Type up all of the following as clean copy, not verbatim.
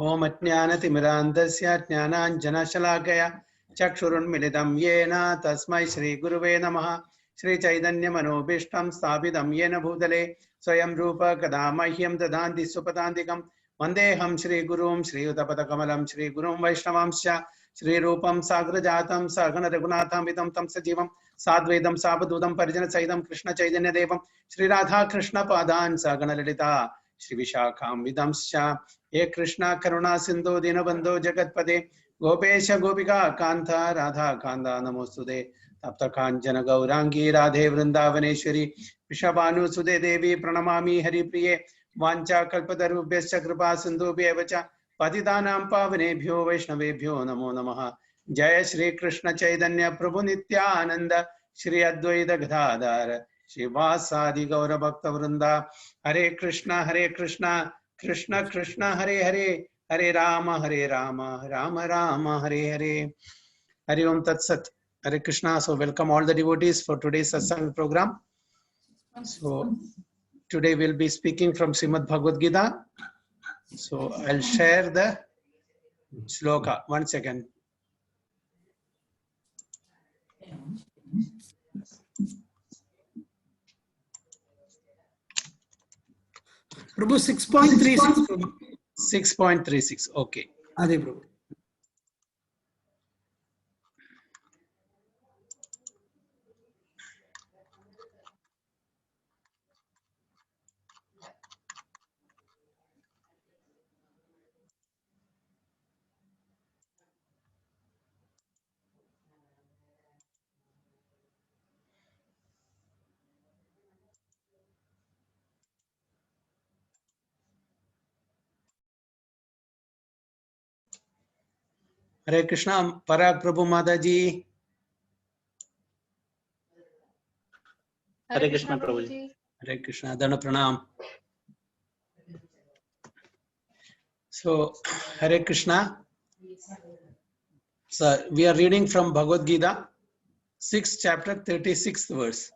ओम अज्ञानतिमिरान्धस्य ज्ञानाञ्जनशलाकया चक्षुरुन्मिलितं येन तस्मै श्रीगुरुवे नमः। श्रीचैतन्यमनोभीष्टं स्थापितं येन भूतले स्वयं रूप कदा मह्यं ददाति सुपदान्तिकं वन्देऽहं श्रीगुरुं श्रीयुतपदकमलं श्रीगुरुं वैष्णवांश्च श्रीरूपं साग्रजातं सहगण रघुनाथान्वितं तं सजीवं साद्वैतं सावधूतं परिजनसहितं कृष्णचैतन्यदेवं श्रीराधाकृष्णपादान् सहगण ललिता श्रीविशाखान्वितंश्च हे कृष्णा करुणा सिंधु दीनबंधो जगत्पते गोपेश गोपिका कांता राधा कांता नमोस्तुते तप्त कांचन गौरांगी राधे वृंदावनेश्वरी वृषभानुसुते देवी प्रणमामि हरिप्रिये वाञ्छा कल्पतरुभ्यश्च कृपा सिन्धुभ्येव च पतितानां पावनेभ्यो वैष्णवेभ्यो नमो नमः। जय श्री कृष्ण चैतन्य प्रभु नित्यानंद श्री अद्वैत गदाधर श्रीवासादि गौर भक्त वृंदा हरे कृष्णा कृष्ण कृष्ण हरे हरे हरे राम राम राम हरे हरे। हरि ओम तत्सत। Hare Krishna. So welcome all the devotees for today's satsang program. So today we'll be speaking from Srimad Bhagavad Gita. So I'll share the shloka. 1 second. Prabhu 6.36. 6.36. Okay. Adi Prabhu. Hare Krishna. Parag Prabhu Mataji. Hare Krishna Prabhuji. Hare Krishna. Dana Pranam. So Hare Krishna. So we are reading from Bhagavad Gita, 6th chapter, 36th verse.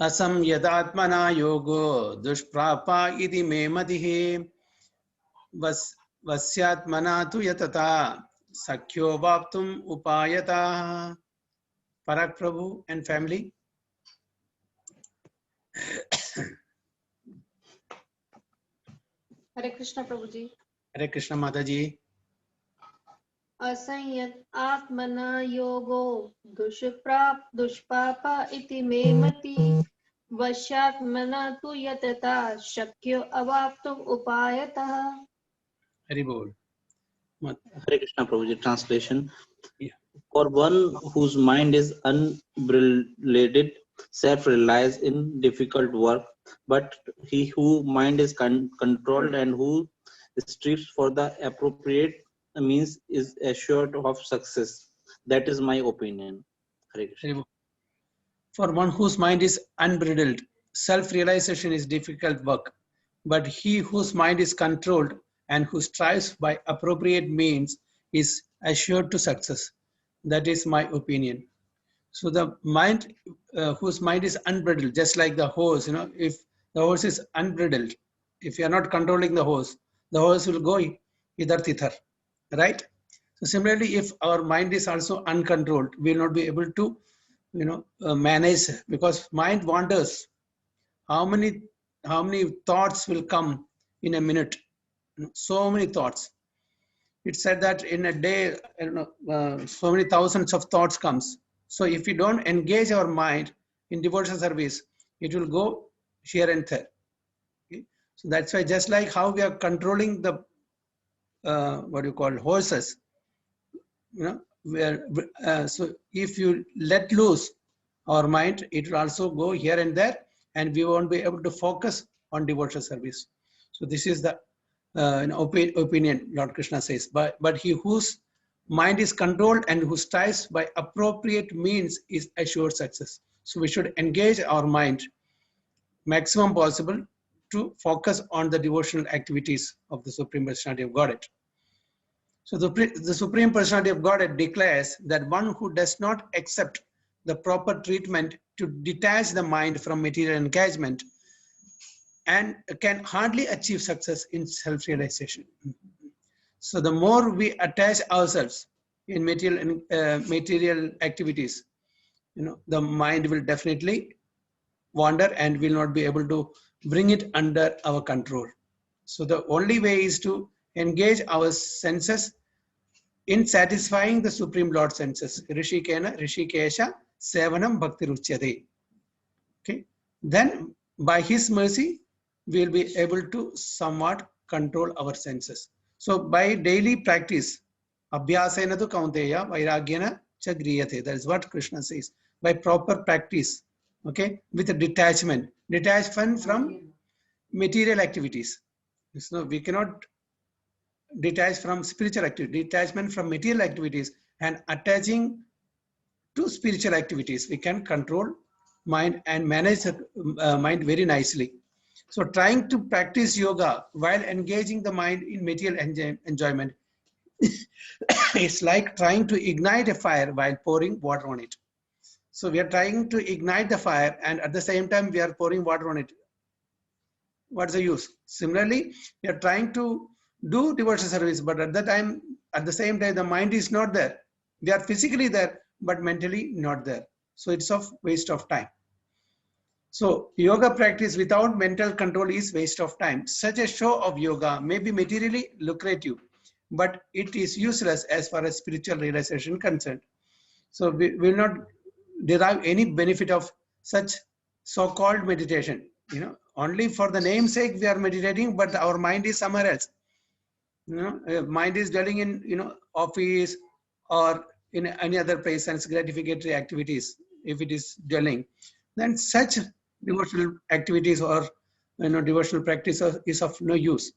Assam यदात्मना योगो दुष्प्रापा इति मे मतिः वस्यात्मना तु यतता सख्यो वाप्तुम उपायता. Parag Prabhu and family. Hare Krishna Prabhuji. Hare Krishna Mataji. असंयत आत्मना योगो दुष्पापा इति मे मति वश्यात्मना तु यतता शक्यो अवाप्तुम उपायतः. Hari Bol. Hare Krishna Prabhuji. Translation. Yeah. For one whose mind is unbridled, self relies in difficult work, but he whose mind is controlled and who strives for the appropriate means is assured of success. That is my opinion. Hare Krishna. For one whose mind is unbridled, self-realization is difficult work, but he whose mind is controlled and who strives by appropriate means is assured to success. That is my opinion. So the mind, whose mind is unbridled, just like the horse, if the horse is unbridled, if you are not controlling the horse will go idhar tithar, right? So similarly, if our mind is also uncontrolled, we will not be able to, manage, because mind wanders. How many thoughts will come in a minute? So many thoughts. It said that in a day, so many thousands of thoughts comes. So if we don't engage our mind in devotional service, it will go here and there. Okay? So that's why, just like how we are controlling the horses, so if you let loose our mind, it will also go here and there, and we won't be able to focus on devotional service. So this is the opinion Lord Krishna says. But he whose mind is controlled and who strives by appropriate means is assured success. So we should engage our mind maximum possible to focus on the devotional activities of the Supreme Personality of Godhead. So the Supreme Personality of Godhead declares that one who does not accept the proper treatment to detach the mind from material engagement and can hardly achieve success in self-realization. So the more we attach ourselves in material activities, the mind will definitely wander and will not be able to bring it under our control. So the only way is to engage our senses in satisfying the Supreme Lord senses. Rishikena, Rishikesha, Sevanam Bhakti Ruchyate. Okay. Then by his mercy, we will be able to somewhat control our senses. So by daily practice, Abhyasena tu kaunteya, Vairagyena cha griyate. That is what Krishna says. By proper practice, okay, with a detachment from material activities. So we cannot detach from spiritual activity, detachment from material activities and attaching to spiritual activities. We can control mind and manage the mind very nicely. So trying to practice yoga while engaging the mind in material enjoyment is like trying to ignite a fire while pouring water on it. So we are trying to ignite the fire and at the same time we are pouring water on it. What's the use? Similarly, we are trying to do devotional service, but at the same time, the mind is not there. We are physically there, but mentally not there. So it's a waste of time. So yoga practice without mental control is waste of time. Such a show of yoga may be materially lucrative, but it is useless as far as spiritual realization concerned. So we will not derive any benefit of such so-called meditation. Only for the namesake we are meditating, but our mind is somewhere else. Mind is dwelling in office or in any other place, sense gratificatory activities. If it is dwelling, then such devotional activities or devotional practice is of no use.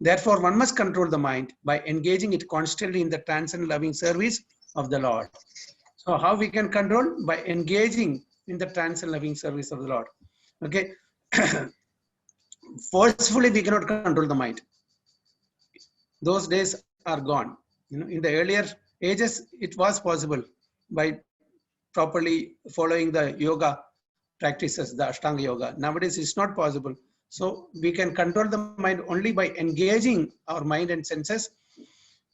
Therefore, one must control the mind by engaging it constantly in the transcendent loving service of the Lord. So how we can control? By engaging in the transcendent loving service of the Lord. Okay. Forcefully we cannot control the mind. Those days are gone. In the earlier ages, it was possible by properly following the yoga practices, the Ashtanga yoga. Nowadays, it's not possible. So we can control the mind only by engaging our mind and senses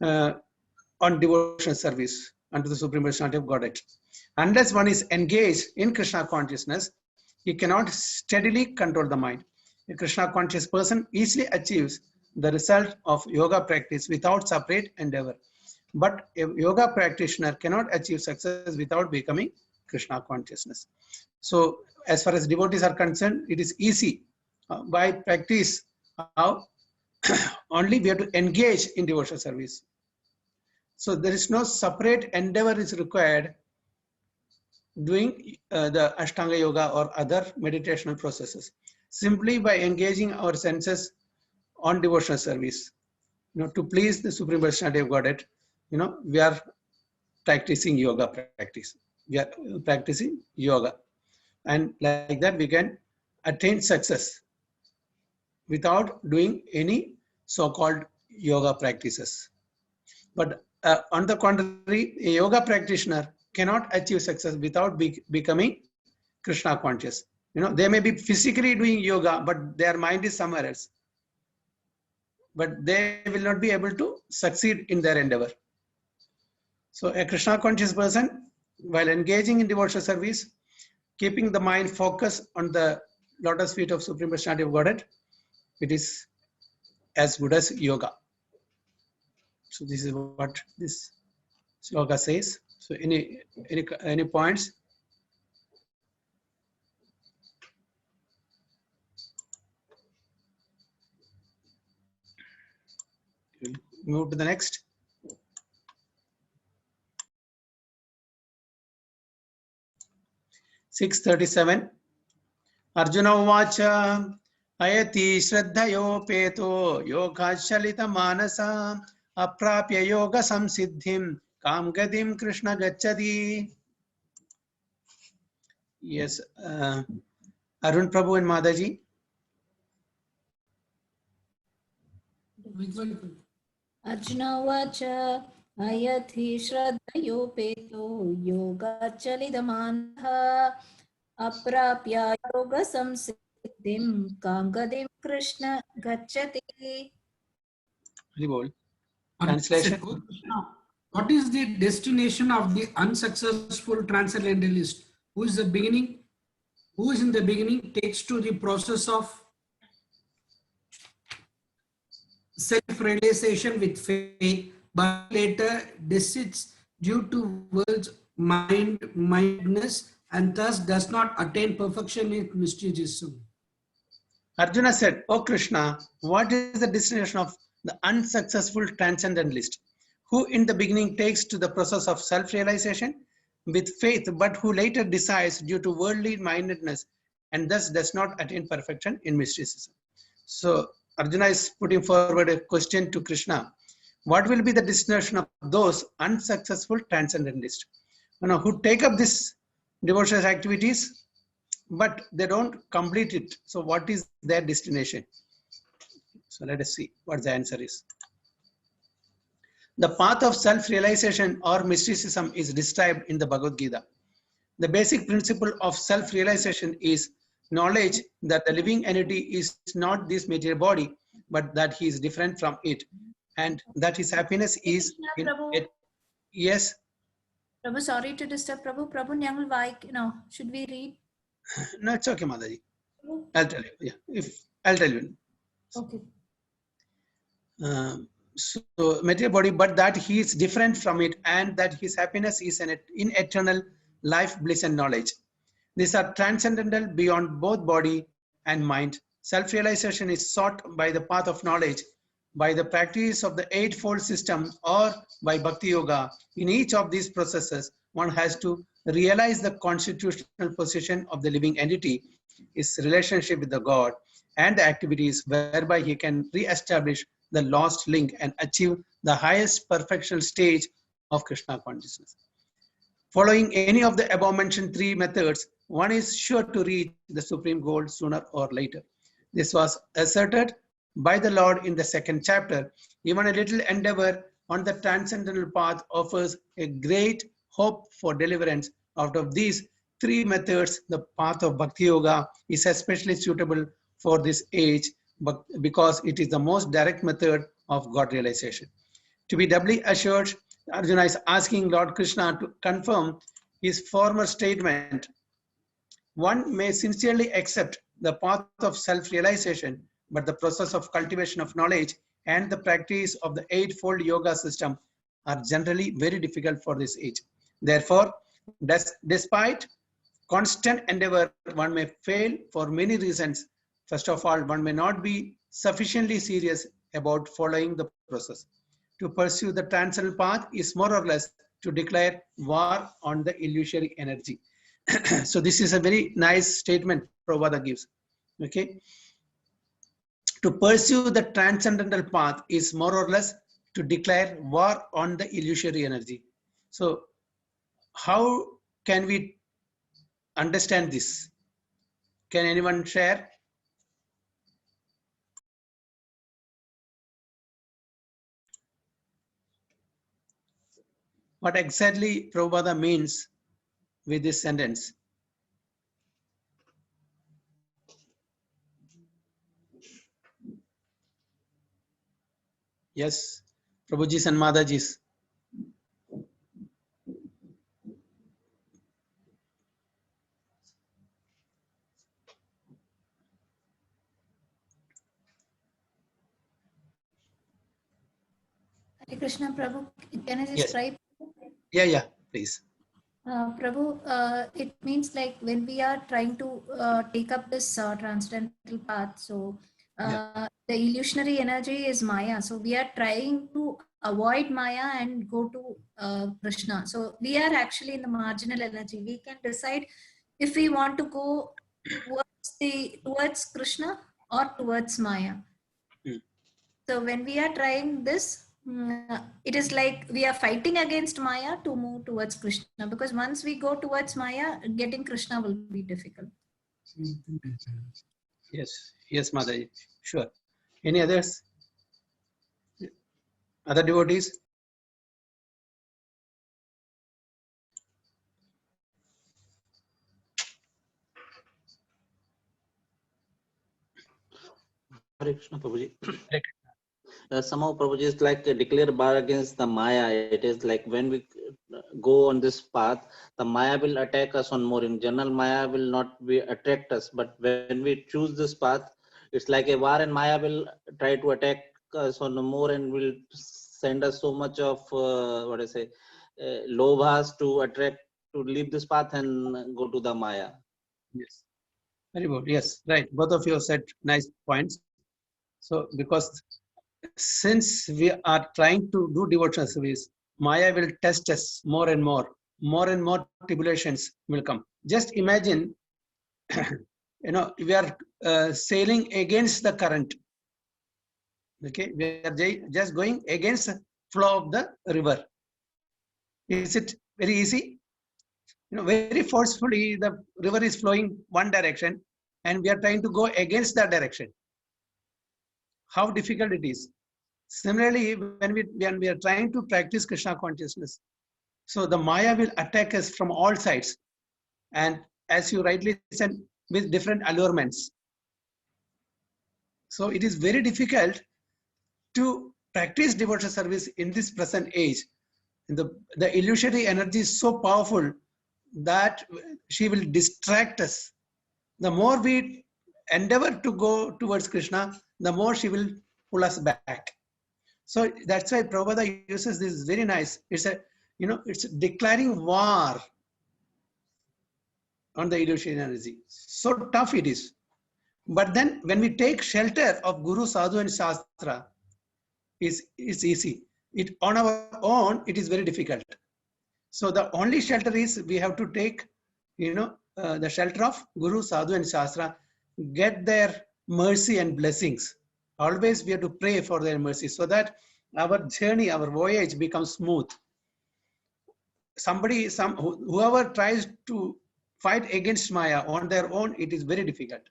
on devotional service unto the Supreme Personality of Godhead. Unless one is engaged in Krishna consciousness, he cannot steadily control the mind. A Krishna conscious person easily achieves the result of yoga practice without separate endeavor. But a yoga practitioner cannot achieve success without becoming Krishna consciousness. So as far as devotees are concerned, it is easy. By practice, only we have to engage in devotional service. So there is no separate endeavor is required doing the Ashtanga yoga or other meditational processes. Simply by engaging our senses on devotional service, to please the Supreme Personality of Godhead, we are practicing yoga practice. We are practicing yoga. And like that, we can attain success without doing any so-called yoga practices. But on the contrary, a yoga practitioner cannot achieve success without becoming Krishna conscious. They may be physically doing yoga, but their mind is somewhere else. But they will not be able to succeed in their endeavor. So a Krishna conscious person, while engaging in devotional service, keeping the mind focused on the lotus feet of Supreme Personality of Godhead, it is as good as yoga. So this is what this sloka says. So any points? We'll move to the next. (637) Arjuna Uvacha Ayati Shraddhayopeto Yogashalita Manasa Aprapya Yoga Samsiddhim Kam Gadim Krishna Gachadi. Yes, Arun Prabhu and Madaji. Arjuna Vacha Ayati Shraddhayopeto Yoga Chalidamanha अप्राप्य योगसंसिद्धिं काङ्गदिं कृष्ण गच्छति. Ribol. Arjuna said, Translation. "O Krishna, what is the destination of the unsuccessful transcendentalist? Who is the beginning? Who is in the beginning takes to the process of self-realization with faith, but later desists due to world's mindedness and thus does not attain perfection in mysticism." Arjuna said, "O Krishna, what is the destination of the unsuccessful transcendentalist, who in the beginning takes to the process of self-realization with faith, but who later decides due to worldly mindedness and thus does not attain perfection in mysticism?" So Arjuna is putting forward a question to Krishna. What will be the destination of those unsuccessful transcendentalists, who take up this devotional activities but they don't complete it? So what is their destination? So let us see what the answer is. The path of self-realization or mysticism is described in the Bhagavad Gita. The basic principle of self-realization is knowledge that the living entity is not this material body, but that he is different from it, and that his happiness is in it. Yes. Prabhu, sorry to disturb. Prabhu, ഞങ്ങൾ വായിക്കണോ? Should we read? No, it's okay, Mataji. I'll tell you. Yeah, I'll tell you. Okay. So material body, but that he is different from it, and that his happiness is in eternal life, bliss, and knowledge. These are transcendental beyond both body and mind. Self-realization is sought by the path of knowledge, by the practice of the eightfold system, or by bhakti yoga. In each of these processes, one has to realize the constitutional position of the living entity, his relationship with the God, and the activities whereby he can re-establish the lost link and achieve the highest perfectional stage of Krishna consciousness. Following any of the above mentioned three methods, one is sure to reach the supreme goal sooner or later. This was asserted by the Lord in the second chapter. Even a little endeavor on the transcendental path offers a great hope for deliverance. Out of these three methods, the path of Bhakti Yoga is especially suitable for this age because it is the most direct method of God realization. To be doubly assured, Arjuna is asking Lord Krishna to confirm his former statement. One may sincerely accept the path of self-realization, but the process of cultivation of knowledge and the practice of the eightfold yoga system are generally very difficult for this age. Therefore, despite constant endeavor, one may fail for many reasons. First of all, one may not be sufficiently serious about following the process. To pursue the transcendental path is more or less to declare war on the illusory energy. So this is a very nice statement Prabhupada gives. Okay. To pursue the transcendental path is more or less to declare war on the illusory energy. So how can we understand this? Can anyone share? What exactly Prabhupada means with this sentence? Yes, Prabhuji's and Mataji's. Hare Krishna, Prabhu, can I just Yes. try? Yeah, please. Prabhu, it means like when we are trying to take up this transcendental path, so the illusionary energy is Maya. So we are trying to avoid Maya and go to Krishna. So we are actually in the marginal energy. We can decide if we want to go towards Krishna or towards Maya. So when we are trying this, it is like we are fighting against Maya to move towards Krishna, because once we go towards Maya, getting Krishna will be difficult. Yes, Mataji. Sure. Any others? Other devotees? Hare Krishna, Prabhuji. Hare Somehow, Prabhuji, is like a declare bar against the Maya. It is like when we go on this path, the Maya will attack us on more. In general, Maya will not be attract us, but when we choose this path, it's like a war, and Maya will try to attack us on more, and will send us so much of what I say, lobhas to attract to leave this path and go to the Maya. Yes. Very good. Yes, right. Both of you said nice points. So, because since we are trying to do devotional service, Maya will test us more and more and more tribulations will come. Just imagine, we are sailing against the current. Okay, we are just going against the flow of the river. Is it very easy? Very forcefully, the river is flowing one direction, and we are trying to go against that direction. How difficult it is. Similarly, when we are trying to practice Krishna consciousness, so the Maya will attack us from all sides, and as you rightly said, with different allurements. So it is very difficult to practice devotional service in this present age. The illusory energy is so powerful that she will distract us. The more we endeavor to go towards Krishna, the more she will pull us back. So that's why Prabhupada uses this very nice. It's declaring war on the illusory energy. So tough it is. But then when we take shelter of Guru, Sadhu and Shastra, it's easy. On our own, it is very difficult. So the only shelter is we have to take, the shelter of Guru, Sadhu and Shastra, get their mercy and blessings. Always we have to pray for their mercy so that our journey, our voyage becomes smooth. Whoever tries to fight against Maya on their own, it is very difficult.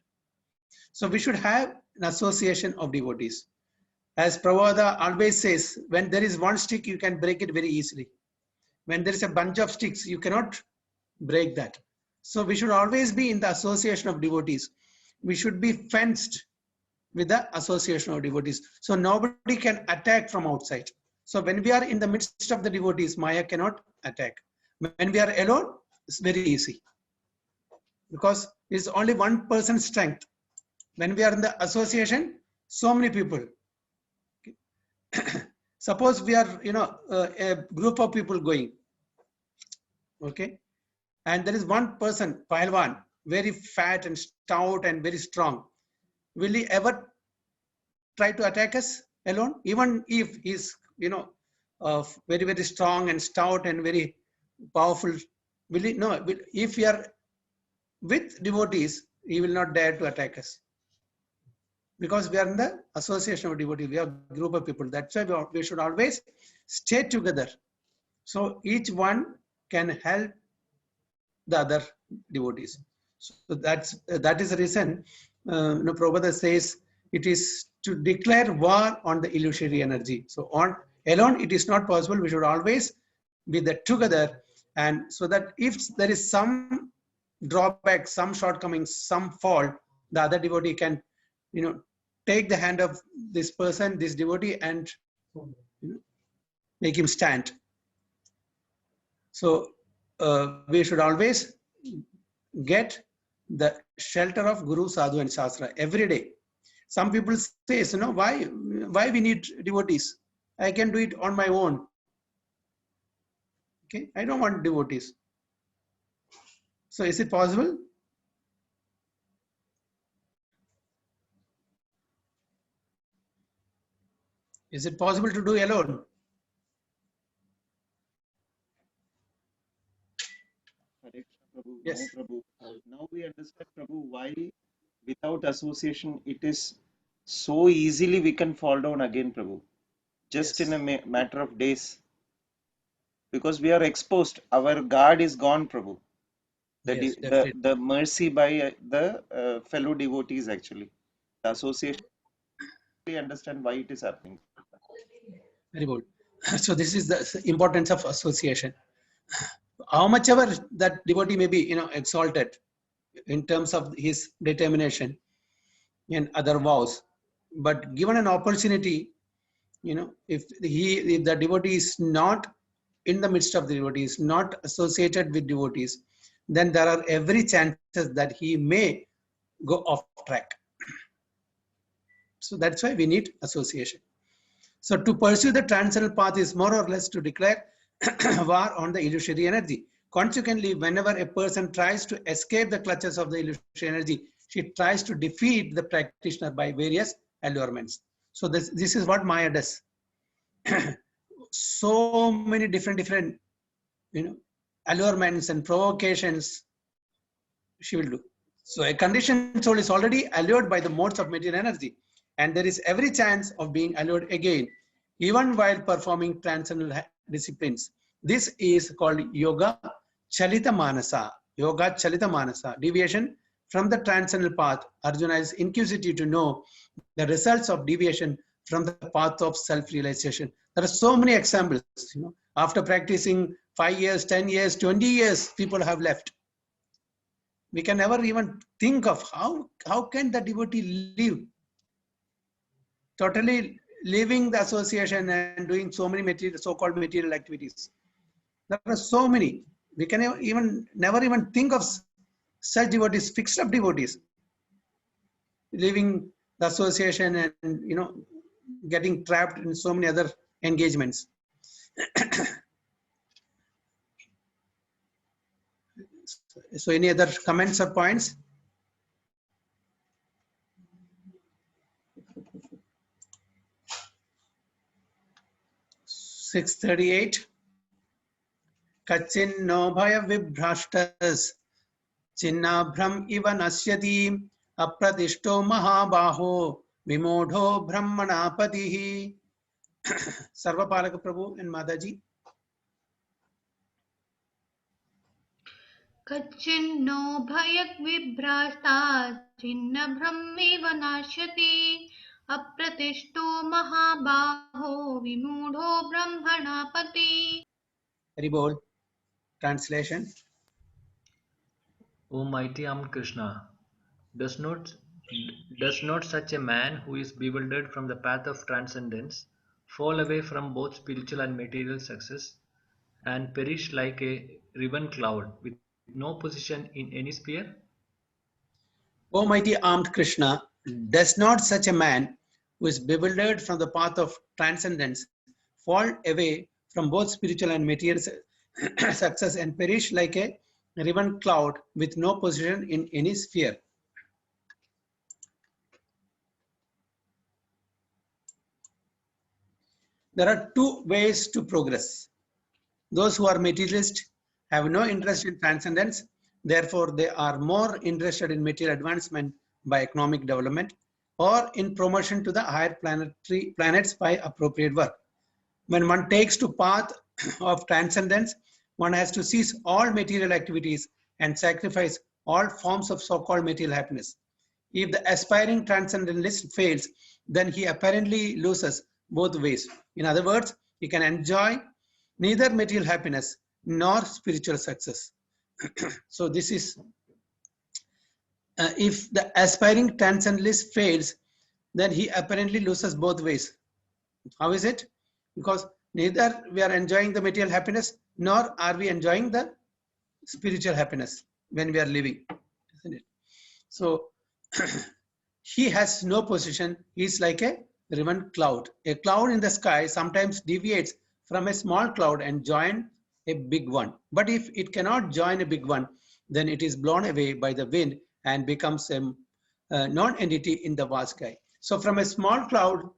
So we should have an association of devotees. As Prabhupada always says, when there is one stick, you can break it very easily. When there is a bunch of sticks, you cannot break that. So we should always be in the association of devotees. We should be fenced with the association of devotees. So nobody can attack from outside. So when we are in the midst of the devotees, Maya cannot attack. When we are alone, it's very easy. Because it's only one person's strength. When we are in the association, so many people. Suppose we are, a group of people going, okay, and there is one person, Pahalwan, very fat and stout and very strong. Will he ever try to attack us alone? Even if he's, very, very strong and stout and very powerful, will he? No. If we are with devotees, he will not dare to attack us. Because we are in the association of devotees, we are a group of people. That's why we should always stay together. So each one can help the other devotees. So that is the reason Prabhupada says it is to declare war on the illusory energy. So alone it is not possible. We should always be there together, and so that if there is some drawback, some shortcomings, some fault, the other devotee can take the hand of this person, this devotee, and make him stand. So we should always get the shelter of Guru, Sadhu and Shastra every day. Some people say, why we need devotees? I can do it on my own. Okay, I don't want devotees. So is it possible? Is it possible to do alone? Prabhu, Yes. no, Prabhu. Now we understand, Prabhu, why without association it is so easily we can fall down again, Prabhu. Just Yes. in a matter of days. Because we are exposed. Our guard is gone, Prabhu. Yes, definitely. The mercy by the fellow devotees actually. The association, we understand why it is happening. Very good. So this is the importance of association. How much ever that devotee may be, exalted in terms of his determination and other vows, but given an opportunity, if the devotee is not in the midst of the devotees, not associated with devotees, then there are every chances that he may go off track. So that's why we need association. So to pursue the transcendental path is more or less to declare war on the illusory energy. Consequently, whenever a person tries to escape the clutches of the illusory energy, she tries to defeat the practitioner by various allurements. So this is what Maya does. So many different allurements and provocations she will do. So a conditioned soul is already allured by the modes of material energy, and there is every chance of being allured again, even while performing transcendental disciplines. This is called yoga chalita manasa. Yoga chalita manasa, deviation from the transcendental path. Arjuna is inquisitive to know the results of deviation from the path of self-realization. There are so many examples. After practicing 5 years, 10 years, 20 years, people have left. We can never even think of how can the devotee live, totally leaving the association and doing so many material, so-called material activities. There are so many. We can never even think of such devotees, fixed up devotees, leaving the association and getting trapped in so many other engagements. So any other comments or points? (638) Kachin no bhaya vibhrashtas chinnabhram iva nasyati apratishto mahabaho vimodho brahmanapatihi. Sarvapalaka Prabhu and Mataji. कच्चिन्नो भयक् विभ्राष्टा छिन्न भ्रमेव नाश्यति अप्रतिष्ठो महाबाहो विमूढो ब्रह्मणापति. Haribol. Translation. O mighty armed Krishna, does not such a man who is bewildered from the path of transcendence fall away from both spiritual and material success and perish like a riven cloud with no position in any sphere? O mighty armed Krishna, does not such a man who is bewildered from the path of transcendence fall away from both spiritual and material success and perish like a riven cloud with no position in any sphere? There are two ways to progress. Those who are materialist have no interest in transcendence, therefore they are more interested in material advancement by economic development or in promotion to the higher planets by appropriate work. When one takes to path of transcendence, one has to cease all material activities and sacrifice all forms of so-called material happiness. If the aspiring transcendentalist fails, then he apparently loses both ways. In other words, he can enjoy neither material happiness nor spiritual success. So this is, if the aspiring transcendentalist fails, then he apparently loses both ways. How is it? Because neither we are enjoying the material happiness nor are we enjoying the spiritual happiness when we are living, isn't it? So he has no position. He is like a riven cloud. A cloud in the sky sometimes deviates from a small cloud and joins a big one. But if it cannot join a big one, then it is blown away by the wind and becomes a non-entity in the vast sky. So from a small cloud,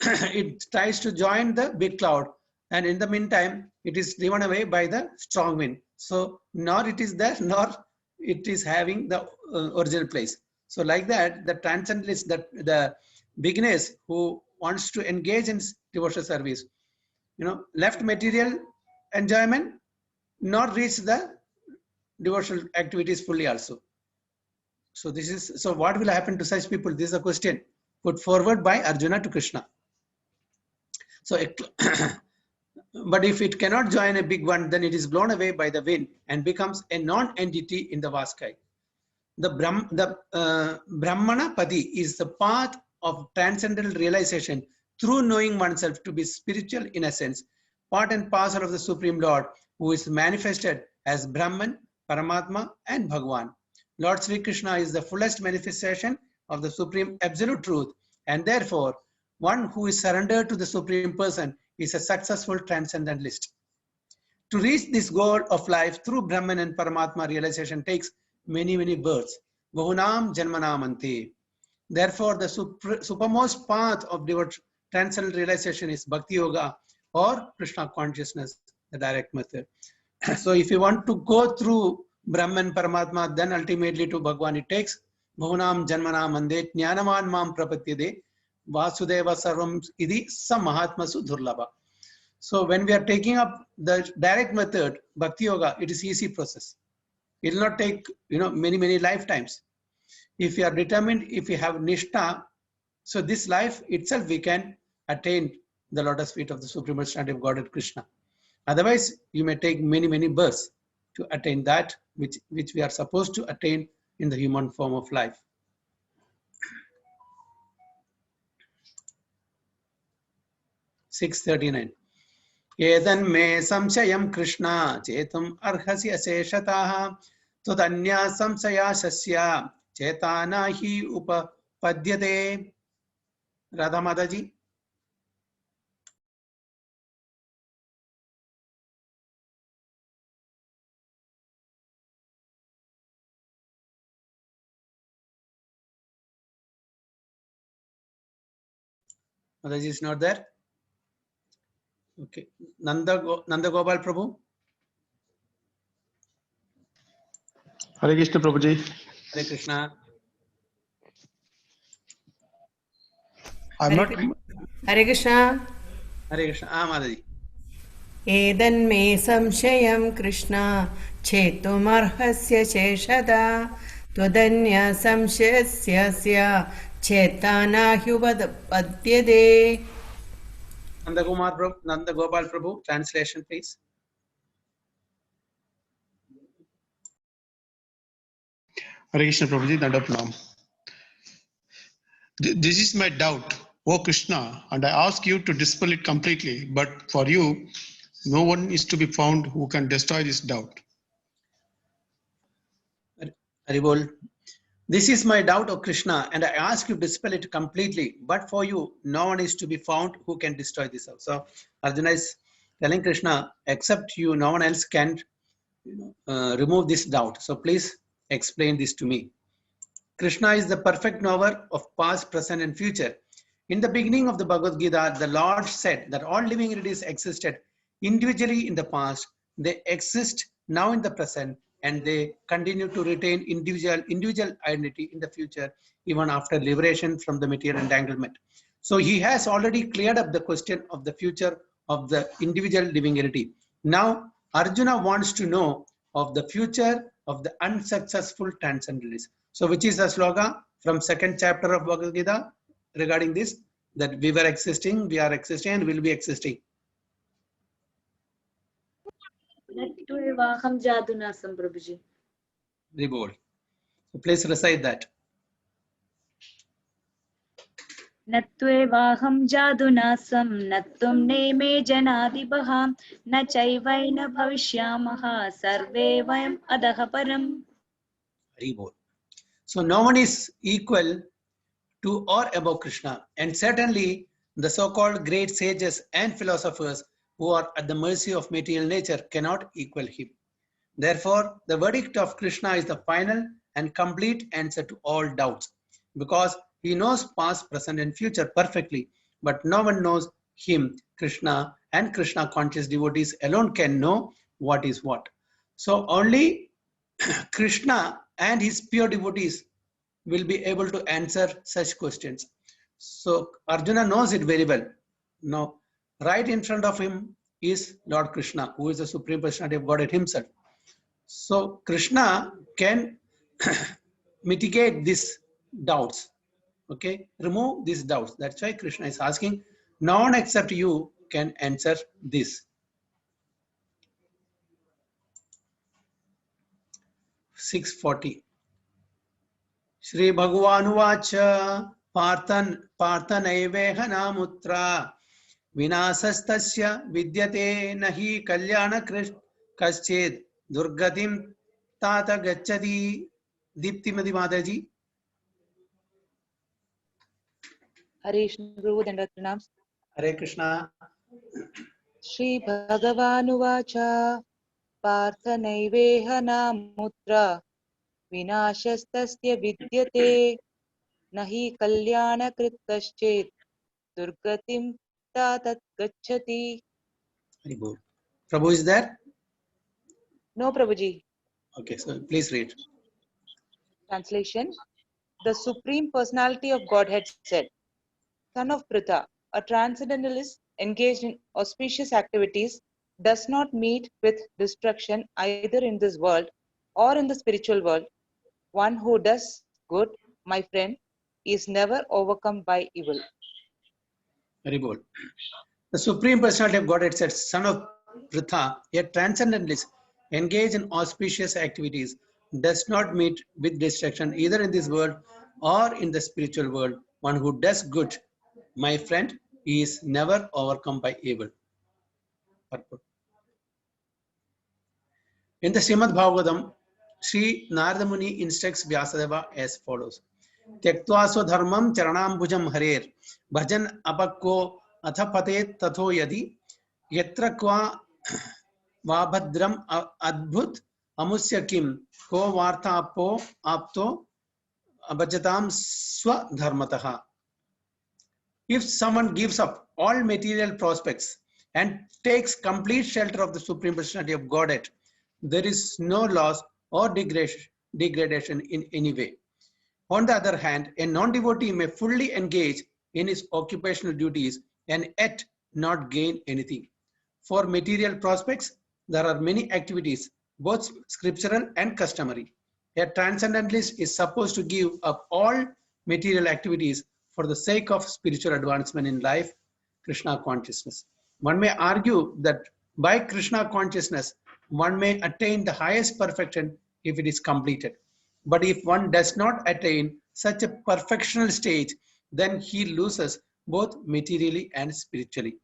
it tries to join the big cloud, and in the meantime, it is driven away by the strong wind. So nor it is there, nor it is having the original place. So like that, the transcendentalist, the beginners who wants to engage in devotional service, left material enjoyment, not reach the devotional activities fully also. So this is, so what will happen to such people? This is a question put forward by Arjuna to Krishna. So, but if it cannot join a big one, then it is blown away by the wind and becomes a non-entity in the vast sky. The Brahmana Padi is the path of transcendental realization through knowing oneself to be spiritual in essence, part and parcel of the Supreme Lord, who is manifested as Brahman, Paramatma, and Bhagwan. Lord Sri Krishna is the fullest manifestation of the Supreme Absolute Truth, and therefore, one who is surrendered to the Supreme Person is a successful transcendentalist. To reach this goal of life through Brahman and Paramatma realization takes many, many births. Bahunam Janmanamante. Therefore, the supermost path of transcendental realization is Bhakti Yoga or Krishna consciousness, the direct method. So if you want to go through Brahman, Paramatma, then ultimately to Bhagwan, it takes Bahunam Janmanam Ande Jnanaman Mam Prapatyade Vasudeva Sarvam Idi Samahatmasu Durlabha. So when we are taking up the direct method, Bhakti Yoga, it is easy process. It will not take many lifetimes. If you are determined, if you have Nishtha, so this life itself we can attain the lotus feet of the Supreme Personality of Godhead Krishna. Otherwise, you may take many births to attain that which we are supposed to attain in the human form of life. (639) Edanme samshayam Krishna chetum arhasi aseshataha tudanya samsaya sasya chetana hi upapadyate. Radha Mataji. Mataji is not there. Okay. Nanda Gopal Prabhu. Hare Krishna Prabhuji. Hare Krishna. I'm not. Hare Krishna. Hare Krishna. Mataji. Edanme samshayam Krishna chetumarhasya sheshada twadanya samshayasya chetana hyupadyade. Nanda Gopal Prabhu, translation please. Hare Krishna Prabhuji, Danda Pranam. This is my doubt, O Krishna, and I ask you to dispel it completely. But for you, no one is to be found who can destroy this doubt. Haribol. This is my doubt, O Krishna, and I ask you to dispel it completely. But for you, no one is to be found who can destroy this. So Arjuna is telling Krishna, except you, no one else can remove this doubt. So please explain this to me. Krishna is the perfect knower of past, present, and future. In the beginning of the Bhagavad Gita, the Lord said that all living entities existed individually in the past, they exist now in the present, and they continue to retain individual identity in the future, even after liberation from the material entanglement. So he has already cleared up the question of the future of the individual living entity. Now, Arjuna wants to know of the future of the unsuccessful transcendentalists. So which is the sloka from second chapter of Bhagavad Gita regarding this, that we were existing, we are existing, and will be existing. Rebold. So please recite that. Nattvevaham jadunasam nattum neme janadibaham na chaivaina bhavishyamaha sarve vayam adaha param. Rebold. So no one is equal to or above Krishna, and certainly the so-called great sages and philosophers who are at the mercy of material nature cannot equal him. Therefore, the verdict of Krishna is the final and complete answer to all doubts, because he knows past, present, and future perfectly, but no one knows him, Krishna, and Krishna conscious devotees alone can know what is what. So only Krishna and his pure devotees will be able to answer such questions. So Arjuna knows it very well. Now, right in front of him is Lord Krishna, who is the Supreme Personality of Godhead himself. So Krishna can mitigate these doubts, okay, remove these doubts. That's why Krishna is asking, no one except you can answer this. 640. Shri Bhagavan Vacha पार्थनैवेह नामुत्रा विनाशस्तस्य विद्यते न हि कल्याण कश्चित् दुर्गतिं तात गच्छति. दीप्तिमती माताजी. हरे कृष्ण प्रभु दंडवत् प्रणाम. हरे कृष्णा. श्री भगवानुवाच पार्थ नैवेह नामुत्र विनाशस्तस्य विद्यते न हि कल्याणकृत् कश्चित् दुर्गतिं तात गच्छति. Prabhu is there? No, Prabhuji. Okay, so please read. Translation. The Supreme Personality of Godhead said, Son of Pritha, a transcendentalist engaged in auspicious activities does not meet with destruction either in this world or in the spiritual world. One who does good, my friend, is never overcome by evil. Very good. The Supreme Personality of Godhead said, Son of Pritha, a transcendentalist engaged in auspicious activities does not meet with destruction either in this world or in the spiritual world. One who does good, my friend, is never overcome by evil. In the Srimad Bhagavatam, Sri Narada Muni instructs Vyasadeva as follows. Tyaktva swadharmam charanambujam harer bhajan apakko athapate tatho yadi yatra kva vabhadram adbhut amusya kim ko vartha apo apto abhajatam swadharmataha. If someone gives up all material prospects and takes complete shelter of the Supreme Personality of Godhead, there is no loss or degradation in any way. On the other hand, a non-devotee may fully engage in his occupational duties and yet not gain anything. For material prospects, there are many activities, both scriptural and customary. A transcendentalist is supposed to give up all material activities for the sake of spiritual advancement in life, Krishna consciousness. One may argue that by Krishna consciousness, one may attain the highest perfection if it is completed. But if one does not attain such a perfectional stage, then he loses both materially and spiritually.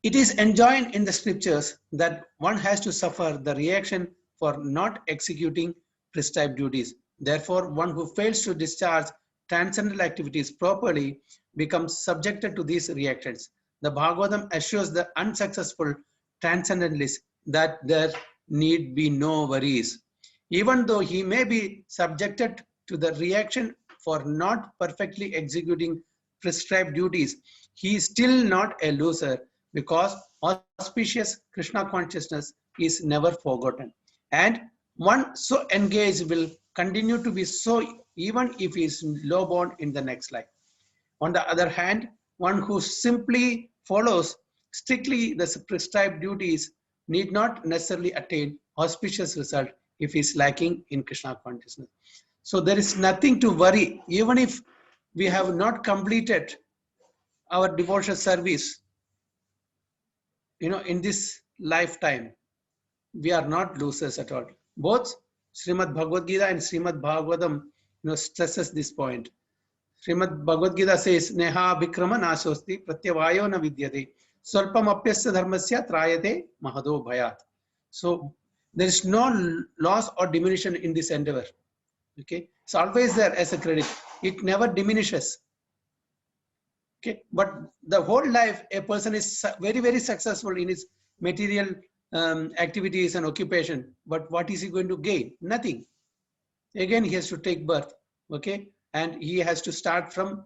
It is enjoined in the scriptures that one has to suffer the reaction for not executing prescribed duties. Therefore, one who fails to discharge transcendental activities properly becomes subjected to these reactions. The Bhagavatam assures the unsuccessful transcendentalist that there need be no worries. Even though he may be subjected to the reaction for not perfectly executing prescribed duties, he is still not a loser because auspicious Krishna consciousness is never forgotten. And one so engaged will continue to be so even if he is low-born in the next life. On the other hand, one who simply follows strictly the prescribed duties need not necessarily attain auspicious result if he is lacking in Krishna consciousness. So there is nothing to worry, even if we have not completed our devotional service, in this lifetime, we are not losers at all. Both Srimad Bhagavad Gita and Srimad Bhagavatam, stresses this point. Srimad Bhagavad Gita says, Neha Bhikrama Nasosti Pratyavayo na vidyate Swarpam apyasya dharmasya trayate mahado bhayat. So there is no loss or diminution in this endeavor. Okay, it's always there as a credit. It never diminishes. Okay, but the whole life a person is very, very successful in his material activities and occupation. But what is he going to gain? Nothing. Again, he has to take birth. Okay, and he has to start from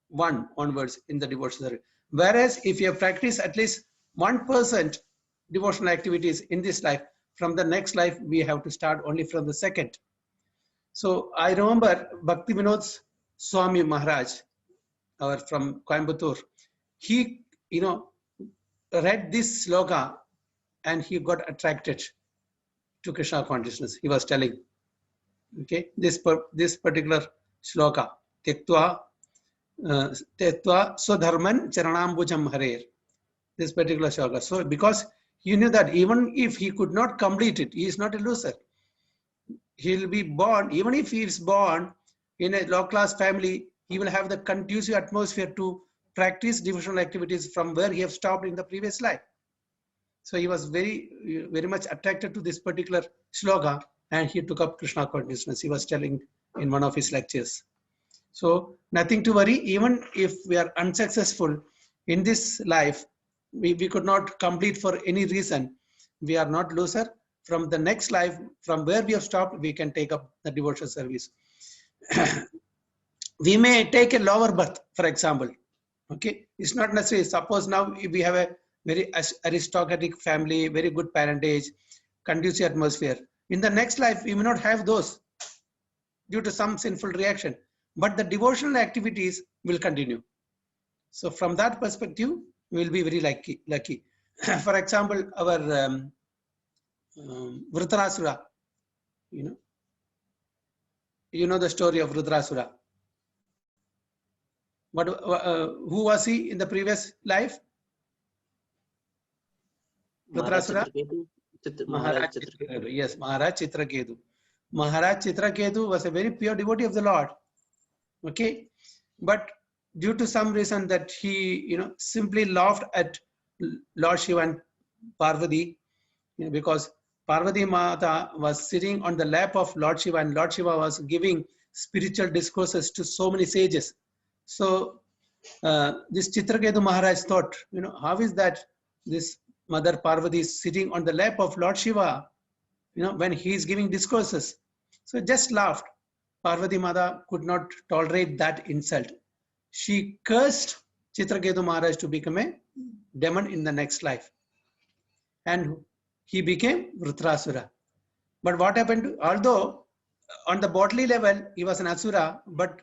1 onwards in the devotional service. Whereas if you practice at least 1% devotional activities in this life, from the next life, we have to start only from the 2nd. So I remember Bhakti Vinod Swami Maharaj, from Coimbatore. He, read this sloka and he got attracted to Krishna consciousness. He was telling, okay, this particular sloka, Tektva Swadharman Charanambujam Harer. This particular sloka. So because he knew that even if he could not complete it, he is not a loser. He will be born, even if he is born in a low class family, he will have the conducive atmosphere to practice devotional activities from where he have stopped in the previous life. So he was very much attracted to this particular shloka, and he took up Krishna consciousness. He was telling in one of his lectures. So nothing to worry. Even if we are unsuccessful in this life, we could not complete for any reason. We are not loser. From the next life, from where we have stopped, we can take up the devotional service. We may take a lower birth, for example. Okay, it's not necessary. Suppose now we have a very aristocratic family, very good parentage, conducive atmosphere. In the next life, we may not have those due to some sinful reaction, but the devotional activities will continue. So from that perspective, we will be very lucky. For example, our Vritarasura, you know the story of Vritarasura. But who was he in the previous life? Vritarasura? Maharaj Chitraketu. Yes, Maharaj Chitraketu. Maharaj Chitraketu was a very pure devotee of the Lord. Okay, but due to some reason that he, simply laughed at Lord Shiva and Parvati, because Parvati Mata was sitting on the lap of Lord Shiva, and Lord Shiva was giving spiritual discourses to so many sages. So this Chitraketu Maharaj thought, how is that this Mother Parvati is sitting on the lap of Lord Shiva, when he is giving discourses. So just laughed. Parvati Mata could not tolerate that insult. She cursed Chitraketu Maharaj to become a demon in the next life. And he became Vritarasura. But what happened? Although on the bodily level, he was an Asura, but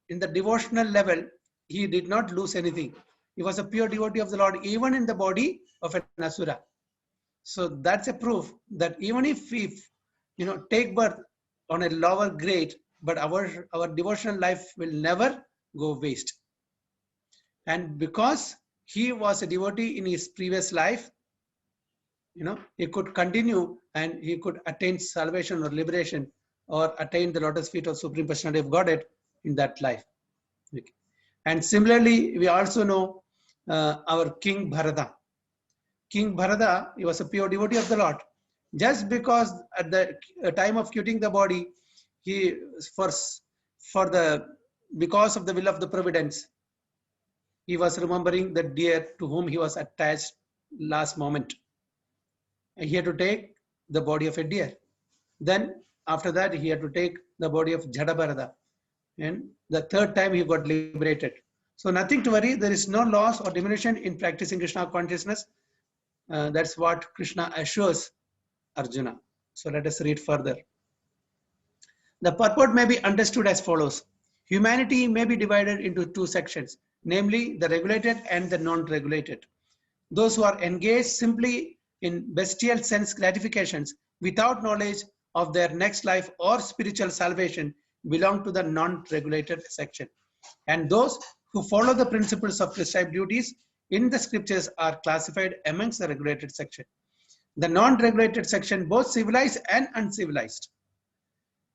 in the devotional level, he did not lose anything. He was a pure devotee of the Lord, even in the body of an Asura. So that's a proof that even if we, take birth on a lower grade, but our devotional life will never go waste. And because he was a devotee in his previous life, he could continue and he could attain salvation or liberation or attain the lotus feet of Supreme Personality of Godhead in that life. Okay. And similarly, we also know our King Bharata. King Bharata, he was a pure devotee of the Lord. Just because at the time of quitting the body, he because of the will of the providence, he was remembering the deer to whom he was attached last moment. And he had to take the body of a deer. Then after that, he had to take the body of Jada Bharata. And the third time he got liberated. So nothing to worry. There is no loss or diminution in practicing Krishna consciousness. That's what Krishna assures Arjuna. So let us read further. The purport may be understood as follows. Humanity may be divided into two sections, namely the regulated and the non-regulated. Those who are engaged simply in bestial sense gratifications without knowledge of their next life or spiritual salvation belong to the non-regulated section. And those who follow the principles of prescribed duties in the scriptures are classified amongst the regulated section. The non-regulated section, both civilized and uncivilized,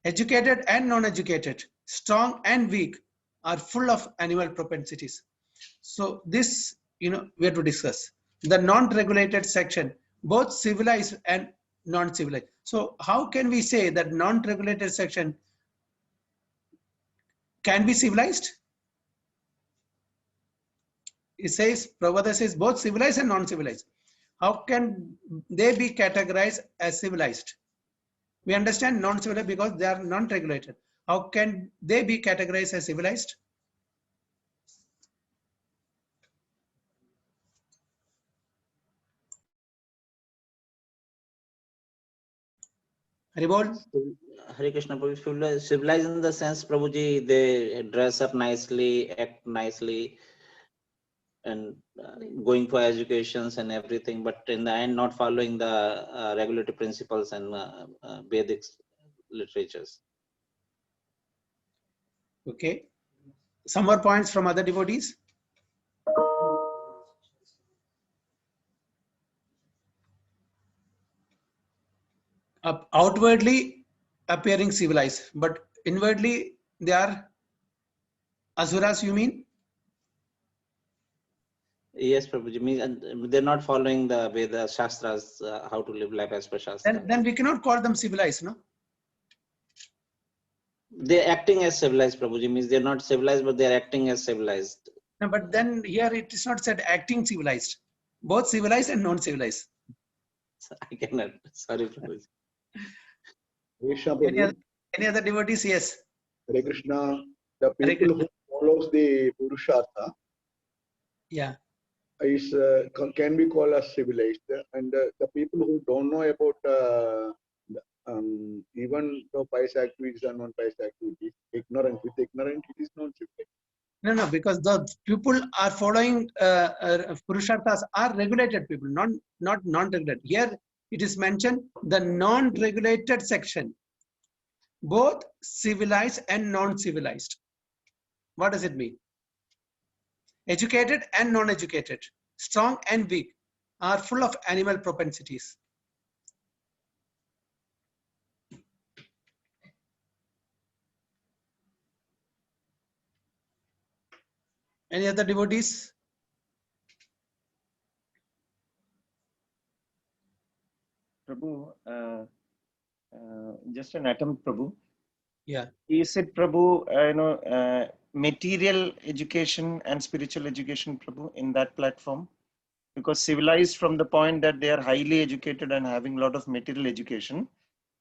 educated and non-educated, strong and weak, are full of animal propensities. So this, we have to discuss. The non-regulated section, both civilized and non-civilized. So how can we say that non-regulated section can be civilized? It says, Prabhupada says, both civilized and non-civilized. How can they be categorized as civilized? We understand non-civilized because they are non-regulated. How can they be categorized as civilized? Haribol? Hare Krishna, Prabhu. Civilized in the sense, Prabhuji, they dress up nicely, act nicely, and going for educations and everything, but in the end not following the regulatory principles and Vedic literatures. Okay. Some more points from other devotees? Outwardly appearing civilized, but inwardly They are asuras, you mean? Yes, Prabhuji. Means they're not following the Veda Shastras, how to live life as per Shastra. Then we cannot call them civilized, no? They're acting as civilized, Prabhuji. Means they're not civilized, but they're acting as civilized. No, but then here it is not said acting civilized. Both civilized and non-civilized. I cannot. Sorry, Prabhuji. Krishna Any Prabhu, other, any other devotees? Yes. Hare Krishna, the Hare people Krishna. who follows the Purushartha Yeah. is can be called as civilized, and the people who don't know about even the pious activities and non-pious activities, ignorant with ignorant, it is not civilized. No, because the people are following Purusharthas are regulated people, not non-regulated. Here it is mentioned the non-regulated section, both civilized and non-civilized. What does it mean? Educated and non-educated, strong and weak, are full of animal propensities. Any other devotees? Prabhu, just an attempt, Prabhu. Yeah. Is it, Prabhu, material education and spiritual education, Prabhu, in that platform? Because civilized from the point that they are highly educated and having a lot of material education,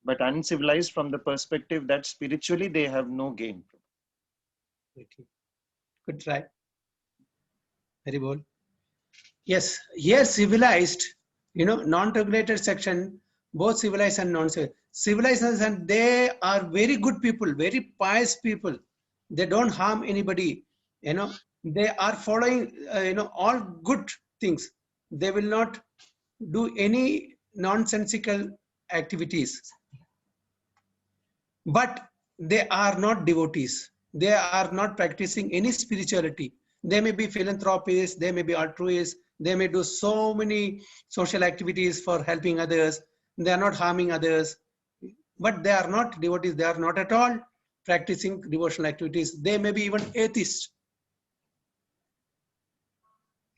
but uncivilized from the perspective that spiritually they have no gain. Okay. Good try. Very well. Yes, here civilized, non-regulated section, both civilized and non-civilized. Civilized and they are very good people, very pious people. They don't harm anybody. They are following, all good things. They will not do any nonsensical activities. But they are not devotees. They are not practicing any spirituality. They may be philanthropists, they may be altruists, they may do so many social activities for helping others. They are not harming others, but they are not devotees. They are not at all practicing devotional activities. They may be even atheists.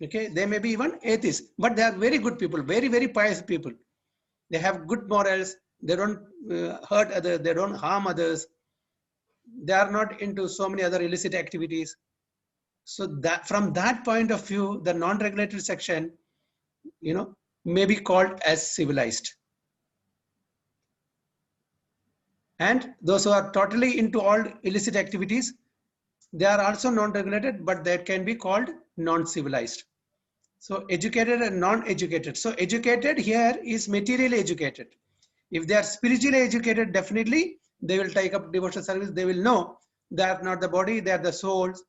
Okay, they may be even atheists, but they are very good people, very, very pious people. They have good morals. They don't hurt others. They don't harm others. They are not into so many other illicit activities. So that from that point of view, the non-regulated section, may be called as civilized. And those who are totally into all illicit activities, they are also non-regulated, but they can be called non-civilized. So educated and non-educated. So educated here is materially educated. If they are spiritually educated, definitely they will take up devotional service. They will know they are not the body, they are the souls.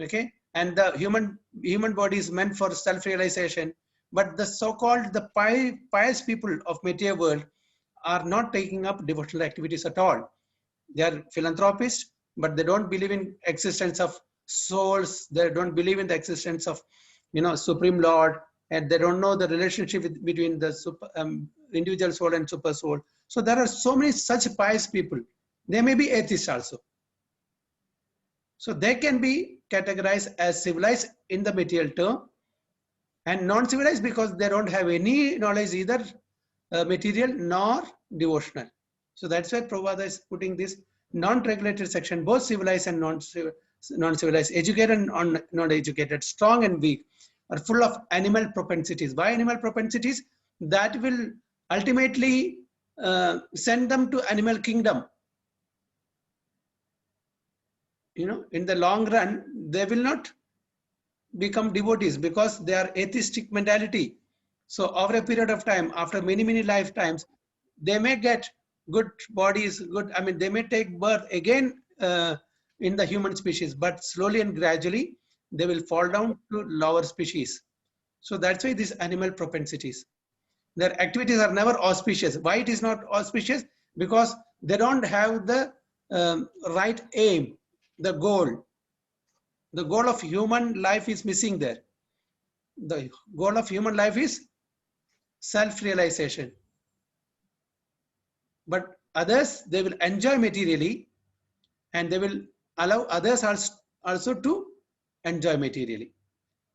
Okay, and the human body is meant for self-realization. But the so-called the pious people of material world are not taking up devotional activities at all. They are philanthropists, but they don't believe in existence of souls. They don't believe in the existence of Supreme Lord, and they don't know the relationship between the individual soul and super soul. So there are so many such pious people. They may be atheists also. So they can be categorized as civilized in the material term, and non-civilized because they don't have any knowledge either material nor devotional. So that's why Prabhupada is putting this non-regulated section, both civilized and non-civilized, educated and non-educated, strong and weak, are full of animal propensities. By animal propensities, that will ultimately send them to animal kingdom. In the long run, they will not become devotees because they are atheistic mentality. So over a period of time, after many, many lifetimes, they may get good bodies, they may take birth again in the human species, but slowly and gradually, they will fall down to lower species. So that's why these animal propensities. Their activities are never auspicious. Why it is not auspicious? Because they don't have the right aim, the goal. The goal of human life is missing there. The goal of human life is self-realization. But others, they will enjoy materially and they will allow others also to enjoy materially.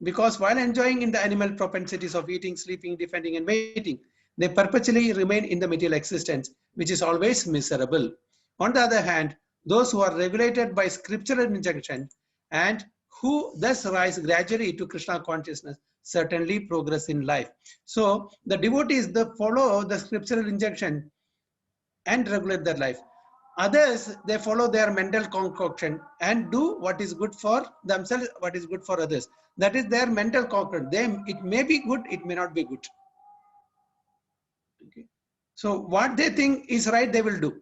Because while enjoying in the animal propensities of eating, sleeping, defending, and mating, they perpetually remain in the material existence, which is always miserable. On the other hand, those who are regulated by scriptural injunction and who thus rise gradually to Krishna consciousness certainly progress in life. So the devotees, they follow the scriptural injunction and regulate their life. Others, they follow their mental concoction and do what is good for themselves, what is good for others. That is their mental concoction. It may be good, it may not be good. Okay. So what they think is right, they will do.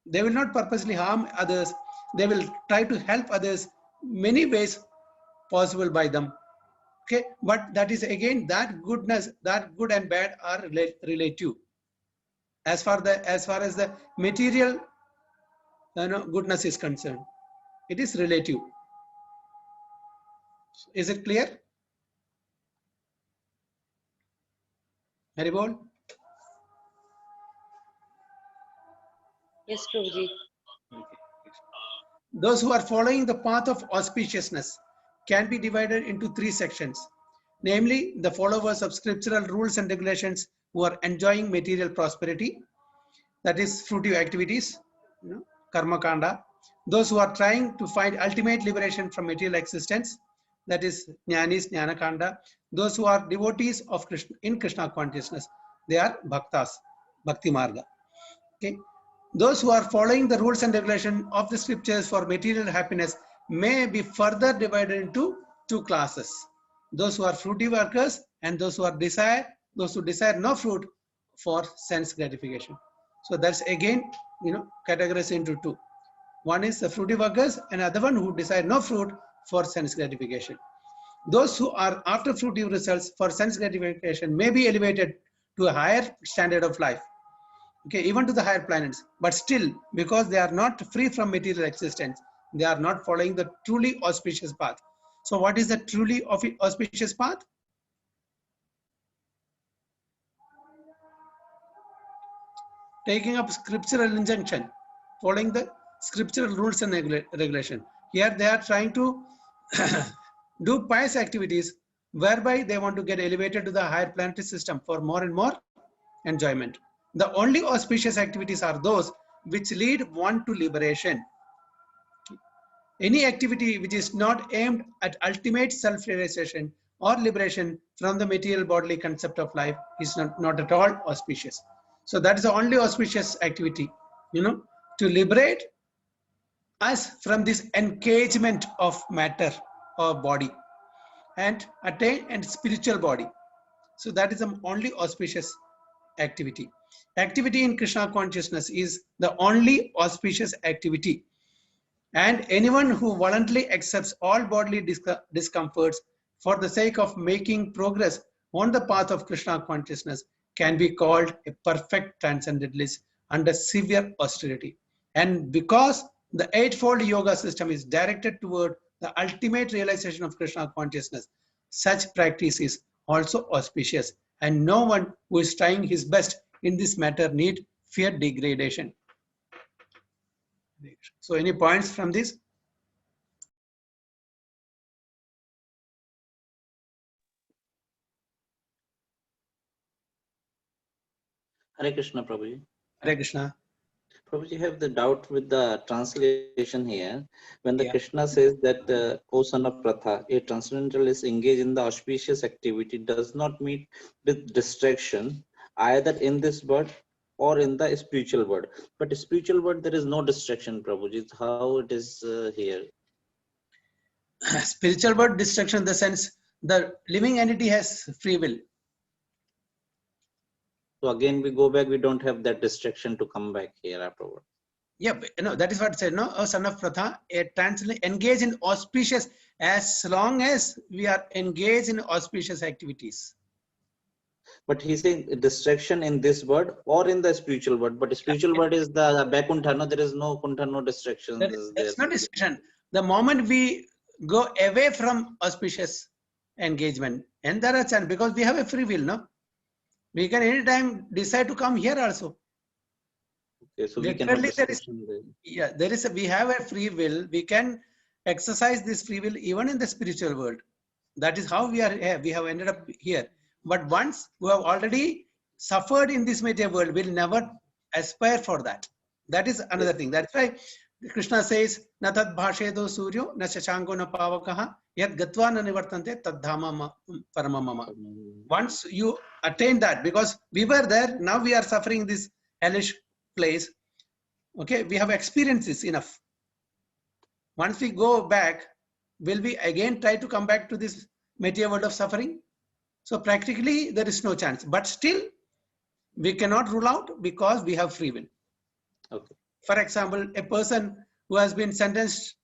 They will not purposely harm others. They will try to help others many ways possible by them. Okay, but that is again, that goodness, that good and bad are relative. As far as the material goodness is concerned, it is relative. Is it clear? Haribol? Yes, Prabhuji. Those who are following the path of auspiciousness can be divided into three sections, namely the followers of scriptural rules and regulations who are enjoying material prosperity, that is fruitive activities, karma kanda. Those who are trying to find ultimate liberation from material existence, that is jnanis, jnana kanda. Those who are devotees of Krishna in Krishna consciousness, they are bhaktas, bhakti marga. Okay. Those who are following the rules and regulations of the scriptures for material happiness may be further divided into two classes. Those who are fruity workers and those who desire no fruit for sense gratification. So that's again, categorized into two. One is the fruity workers and other one who desire no fruit for sense gratification. Those who are after fruitive results for sense gratification may be elevated to a higher standard of life. Okay, even to the higher planets, but still, because they are not free from material existence, they are not following the truly auspicious path. So what is the truly auspicious path? Taking up scriptural injunction, following the scriptural rules and regulation. Here they are trying to do pious activities whereby they want to get elevated to the higher planetary system for more and more enjoyment. The only auspicious activities are those which lead one to liberation. Any activity which is not aimed at ultimate self-realization or liberation from the material bodily concept of life is not at all auspicious. So that is the only auspicious activity, to liberate us from this engagement of matter or body and attain a spiritual body. So that is the only auspicious activity. Activity in Krishna consciousness is the only auspicious activity. And anyone who voluntarily accepts all bodily discomforts for the sake of making progress on the path of Krishna consciousness can be called a perfect transcendentalist under severe austerity. And because the eightfold yoga system is directed toward the ultimate realization of Krishna consciousness, such practice is also auspicious, and no one who is trying his best in this matter need fear degradation. So any points from this? Hare Krishna, Prabhuji. Hare Krishna. Prabhuji, have the doubt with the translation here. When the Krishna says that, O son of Pratha, a transcendentalist engaged in the auspicious activity does not meet with distraction either in this birth or in the spiritual world. But spiritual world, there is no distraction, Prabhuji. It's how it is here. Spiritual world distraction in the sense the living entity has free will. So again, we go back, we don't have that distraction to come back here afterward. Yeah, that is what it said, no? O son of Pratha, a transcendental engage in auspicious, as long as we are engaged in auspicious activities. But he's saying distraction in this word or in the spiritual world. But spiritual word is the Vaikuntha. No, there is no Kuntha, no distraction. That's not distraction. The moment we go away from auspicious engagement, and there are chances, because we have a free will, no? We can anytime decide to come here also. Okay, so we can have Literally, there is, discussion there. yeah, we have a free will. We can exercise this free will even in the spiritual world. That is how we are here. We have ended up here. But once we have already suffered in this material world, we'll never aspire for that. That is another thing. That's why Krishna says, "Na tad bhashedo suryo, na shashanko na pavakaha, yat gatva na nivartante tad dhama paramamama." Once you attain that, because we were there, now we are suffering this hellish place. Okay, we have experienced this enough. Once we go back, will we again try to come back to this material world of suffering? So practically there is no chance, but still we cannot rule out because we have free will. Okay. For example, a person who has been sentenced,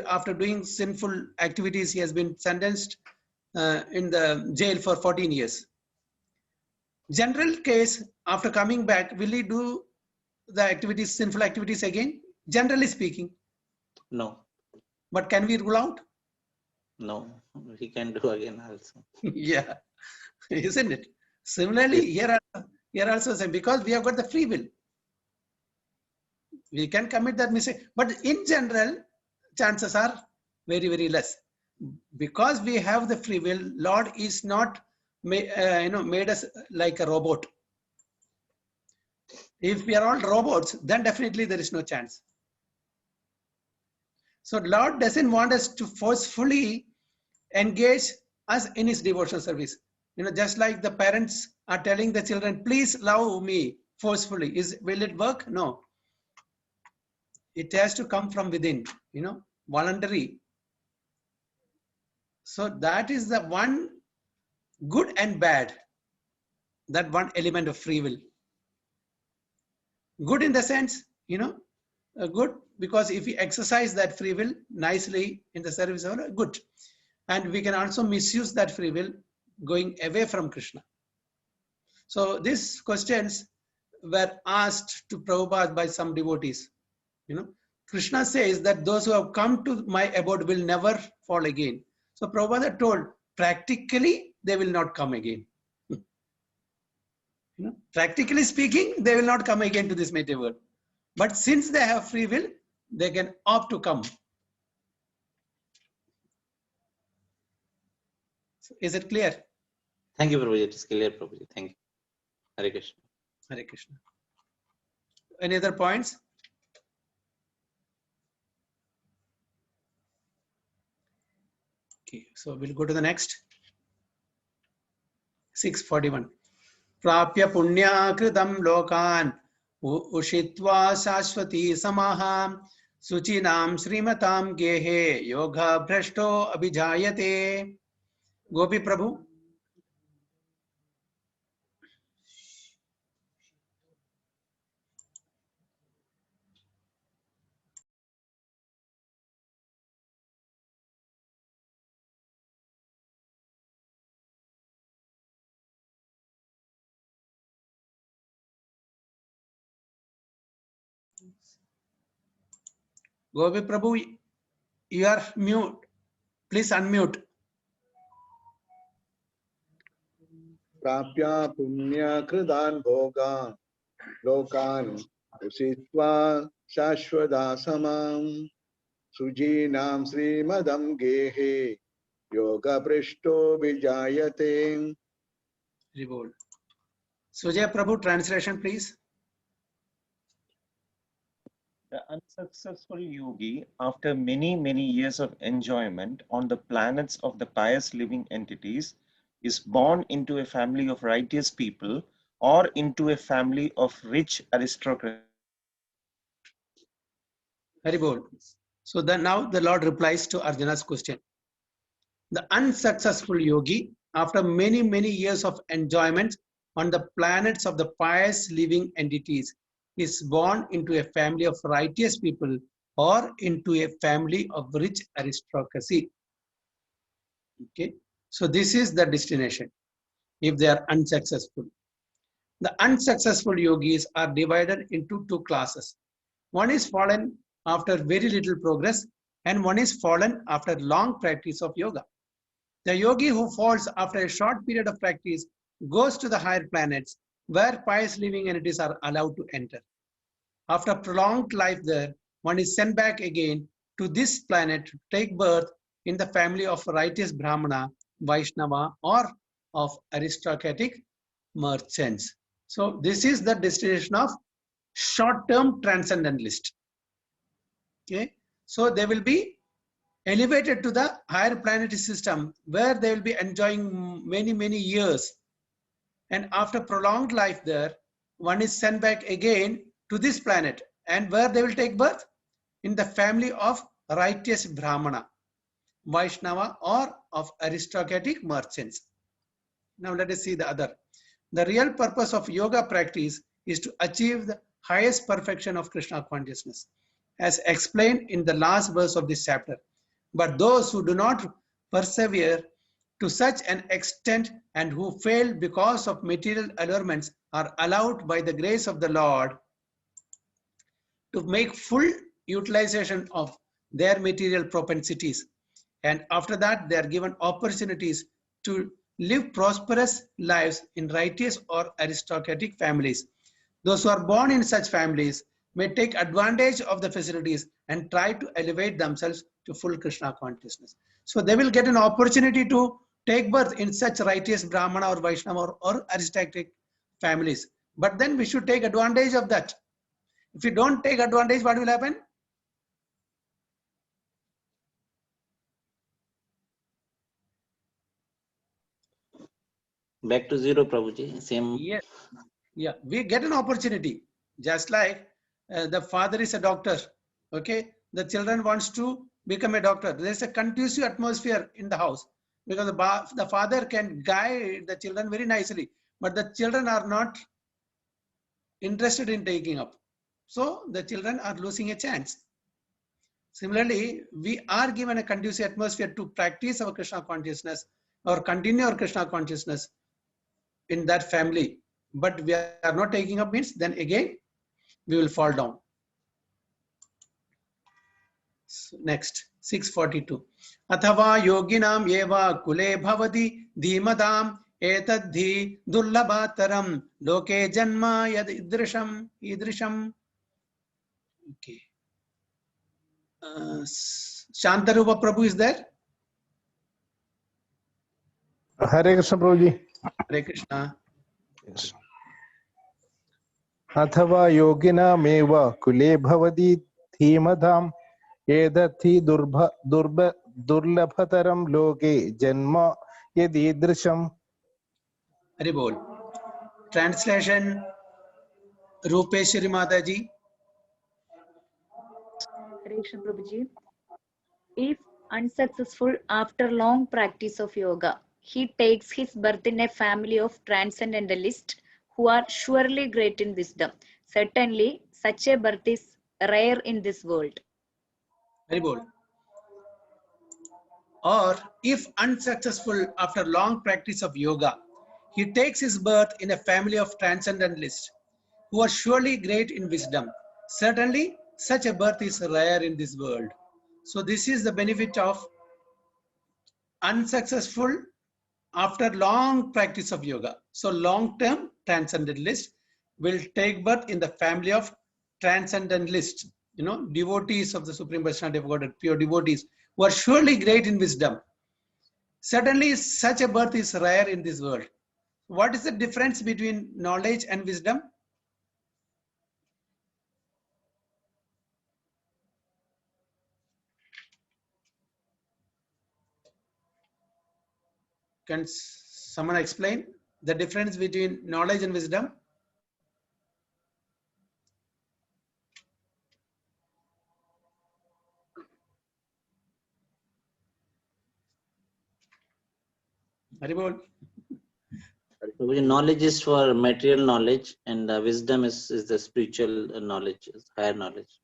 after doing sinful activities, he has been sentenced in the jail for 14 years. General case, after coming back, will he do the activities, sinful activities again? Generally speaking. No. But can we rule out? No, he can do again also. Yeah, isn't it? Similarly, here also same, because we have got the free will. We can commit that mistake, but in general, chances are very, very less. Because we have the free will, Lord is not made us like a robot. If we are all robots, then definitely there is no chance. So Lord doesn't want us to forcefully engage us in his devotional service. Just like the parents are telling the children, please love me forcefully. Will it work? No. It has to come from within, voluntary. So that is the one good and bad, that one element of free will. Good in the sense, good because if we exercise that free will nicely in the service of God, good. And we can also misuse that free will going away from Krishna. So these questions were asked to Prabhupada by some devotees. Krishna says that those who have come to my abode will never fall again. So Prabhupada told, practically, they will not come again. Practically speaking, they will not come again to this material world. But since they have free will, they can opt to come. So is it clear? Thank you, Prabhuji. It is clear, Prabhuji. Thank you. Hare Krishna. Hare Krishna. Any other points? Okay, so we'll go to the next. 641. Prapya punya kritam lokan ushitva shashwati samaha suchinam srimatam gehe yoga bhrashto abhijayate. Gopi Prabhu. Gopi Prabhu, you are mute. Please unmute. Prapya punya kridan bhogan lokan usitva shashwada samam sujinam srimadam gehe yoga prishto vijayate. Revolt. Sujay Prabhu, translation please. The unsuccessful yogi, after many, many years of enjoyment on the planets of the pious living entities, is born into a family of righteous people or into a family of rich aristocrats. Very bold. So then now the Lord replies to Arjuna's question. The unsuccessful yogi, after many, many years of enjoyment on the planets of the pious living entities, is born into a family of righteous people or into a family of rich aristocracy. Okay. So this is the destination if they are unsuccessful. The unsuccessful yogis are divided into two classes. One is fallen after very little progress and one is fallen after long practice of yoga. The yogi who falls after a short period of practice goes to the higher planets where pious living entities are allowed to enter. After prolonged life there, one is sent back again to this planet to take birth in the family of righteous Brahmana, Vaishnava, or of aristocratic merchants. So this is the destination of short-term transcendentalist. Okay, so they will be elevated to the higher planetary system where they will be enjoying many years, and after prolonged life there, one is sent back again to this planet, and where they will take birth in the family of righteous Brahmana, Vaishnava, or of aristocratic merchants. Now let us see the other. The real purpose of yoga practice is to achieve the highest perfection of Krishna consciousness, as explained in the last verse of this chapter. But those who do not persevere to such an extent and who fail because of material allurements are allowed by the grace of the Lord to make full utilization of their material propensities. And after that, they are given opportunities to live prosperous lives in righteous or aristocratic families. Those who are born in such families may take advantage of the facilities and try to elevate themselves to full Krishna consciousness. So they will get an opportunity to take birth in such righteous Brahmana or Vaishnava or aristocratic families. But then we should take advantage of that. If you don't take advantage, what will happen? Back to zero, Prabhuji. Same. Yes. Yeah, we get an opportunity. Just like the father is a doctor. Okay, the children wants to become a doctor. There is a conducive atmosphere in the house because the father can guide the children very nicely, but the children are not interested in taking up. So the children are losing a chance. Similarly, we are given a conducive atmosphere to practice our Krishna consciousness or continue our Krishna consciousness in that family. But we are not taking up means then again we will fall down. So next 642. Athava yoginam eva kule bhavati dhimadam etadhi dullabhataram loke janma yad idrisham. Okay. Shantarupa Prabhu is there? Hare Krishna Prabhuji. Hare Krishna. Yes. अथवा योगिनामेव कुले भवति धीमताम् एतद्धि दुर्लभतरं लोके जन्म यदीदृशम्. Hare Bol. Translation Rupeshwari Mataji. Hare Krishna Prabhuji. If unsuccessful after long practice of yoga, he takes his birth in a family of transcendentalists who are surely great in wisdom. Certainly, such a birth is rare in this world. Hare Bol. Or if unsuccessful after long practice of yoga, he takes his birth in a family of transcendentalists who are surely great in wisdom. Certainly, such a birth is rare in this world. So this is the benefit of unsuccessful after long practice of yoga. So long-term transcendentalists will take birth in the family of transcendentalists, devotees of the Supreme Personality of Godhead, pure devotees, who are surely great in wisdom. Certainly, such a birth is rare in this world. What is the difference between knowledge and wisdom? Can someone explain the difference between knowledge and wisdom? Haribol. Knowledge is for material knowledge, and wisdom is the spiritual knowledge, higher knowledge.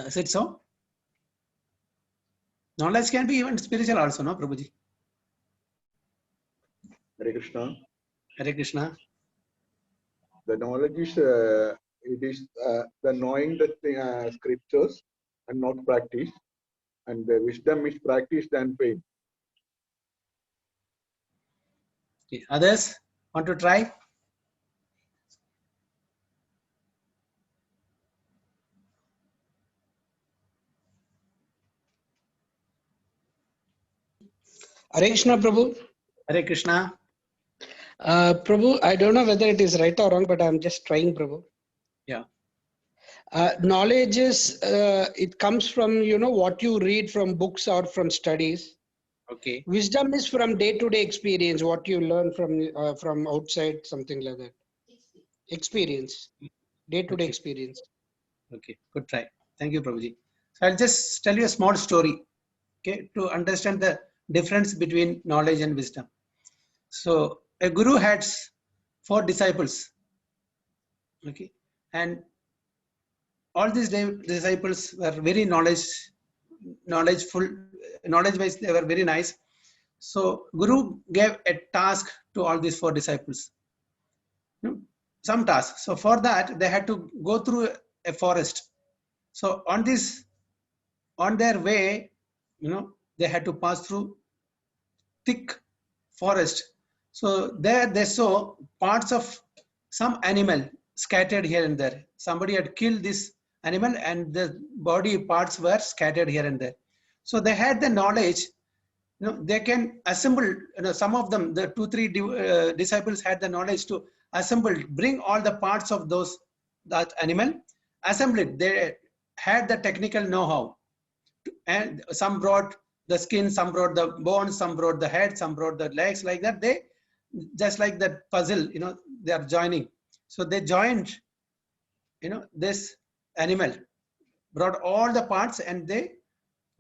Is it so? Knowledge can be even spiritual also, no, Prabhuji? Hare Krishna. Hare Krishna. The knowledge is the knowing the scriptures and not practice, and the wisdom is practiced and faith. Okay. Others want to try? Hare Krishna, Prabhu. Hare Krishna. Prabhu, I don't know whether it is right or wrong, but I'm just trying, Prabhu. Yeah. Knowledge is, it comes from, what you read from books or from studies. Okay. Wisdom is from day-to-day experience, what you learn from outside, something like that. Experience, day-to-day Okay. experience. Okay, good try. Thank you, Prabhuji. So I'll just tell you a small story, okay, to understand the difference between knowledge and wisdom. So a guru had 4 disciples, okay, and all these disciples were very knowledge-wise. They were very nice. So Guru gave a task to all these 4 disciples, some task. So for that, they had to go through a forest. So on their way, they had to pass through thick forest. So there they saw parts of some animal scattered here and there. Somebody had killed this animal and the body parts were scattered here and there. So they had the knowledge, they can assemble, some of them, the 2-3 disciples had the knowledge to assemble, bring all the parts of that animal, assemble it. They had the technical know-how, and some brought the skin, some brought the bones, some brought the head, some brought the legs, like that. They, just like that puzzle, they are joining. So they joined, this animal, brought all the parts and they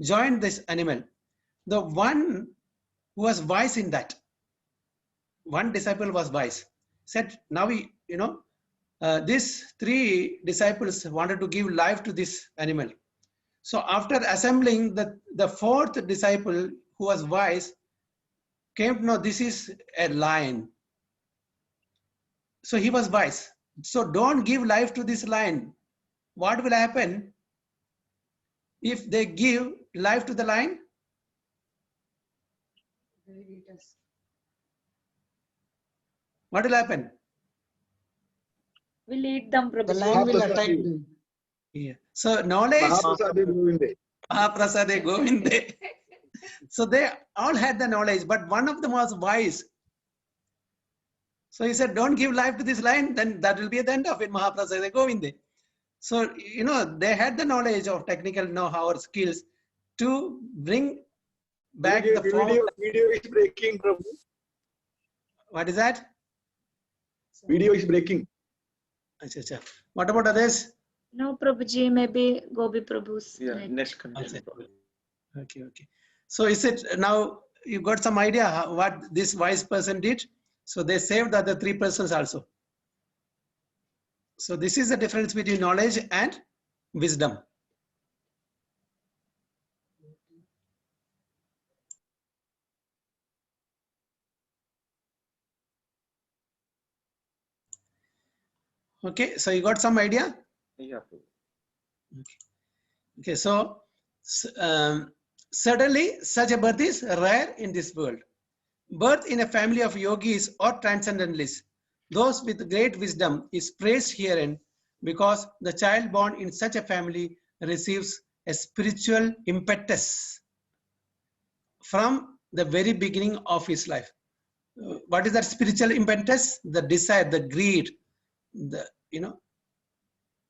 joined this animal. The one who was wise in that, one disciple was wise, said, now these 3 disciples wanted to give life to this animal. So after assembling, the 4th disciple who was wise came to know this is a lion. So he was wise. So don't give life to this lion. What will happen if they give life to the lion? What will happen? Will eat them, Prabhu. The lion will attack them. Yeah. So knowledge. Mahaprasade Govinde. Mahaprasade Govinde. So they all had the knowledge, but one of them was wise. So he said, don't give life to this lion, then that will be the end of it, Mahaprasade Govinde. So, they had the knowledge of technical know-how or skills to bring back the form. Video is breaking, Prabhu. What is that? Video is breaking. Achha. What about others? No, Prabhuji, maybe Gobi Prabhu's. Yeah, next condition. Okay. So is it now you got some idea what this wise person did? So they saved the other 3 persons also. So this is the difference between knowledge and wisdom. Okay, so you got some idea? Yeah. Okay, so certainly such a birth is rare in this world. Birth in a family of yogis or transcendentalists, those with great wisdom, is praised herein because the child born in such a family receives a spiritual impetus from the very beginning of his life. What is that spiritual impetus? The desire, the greed,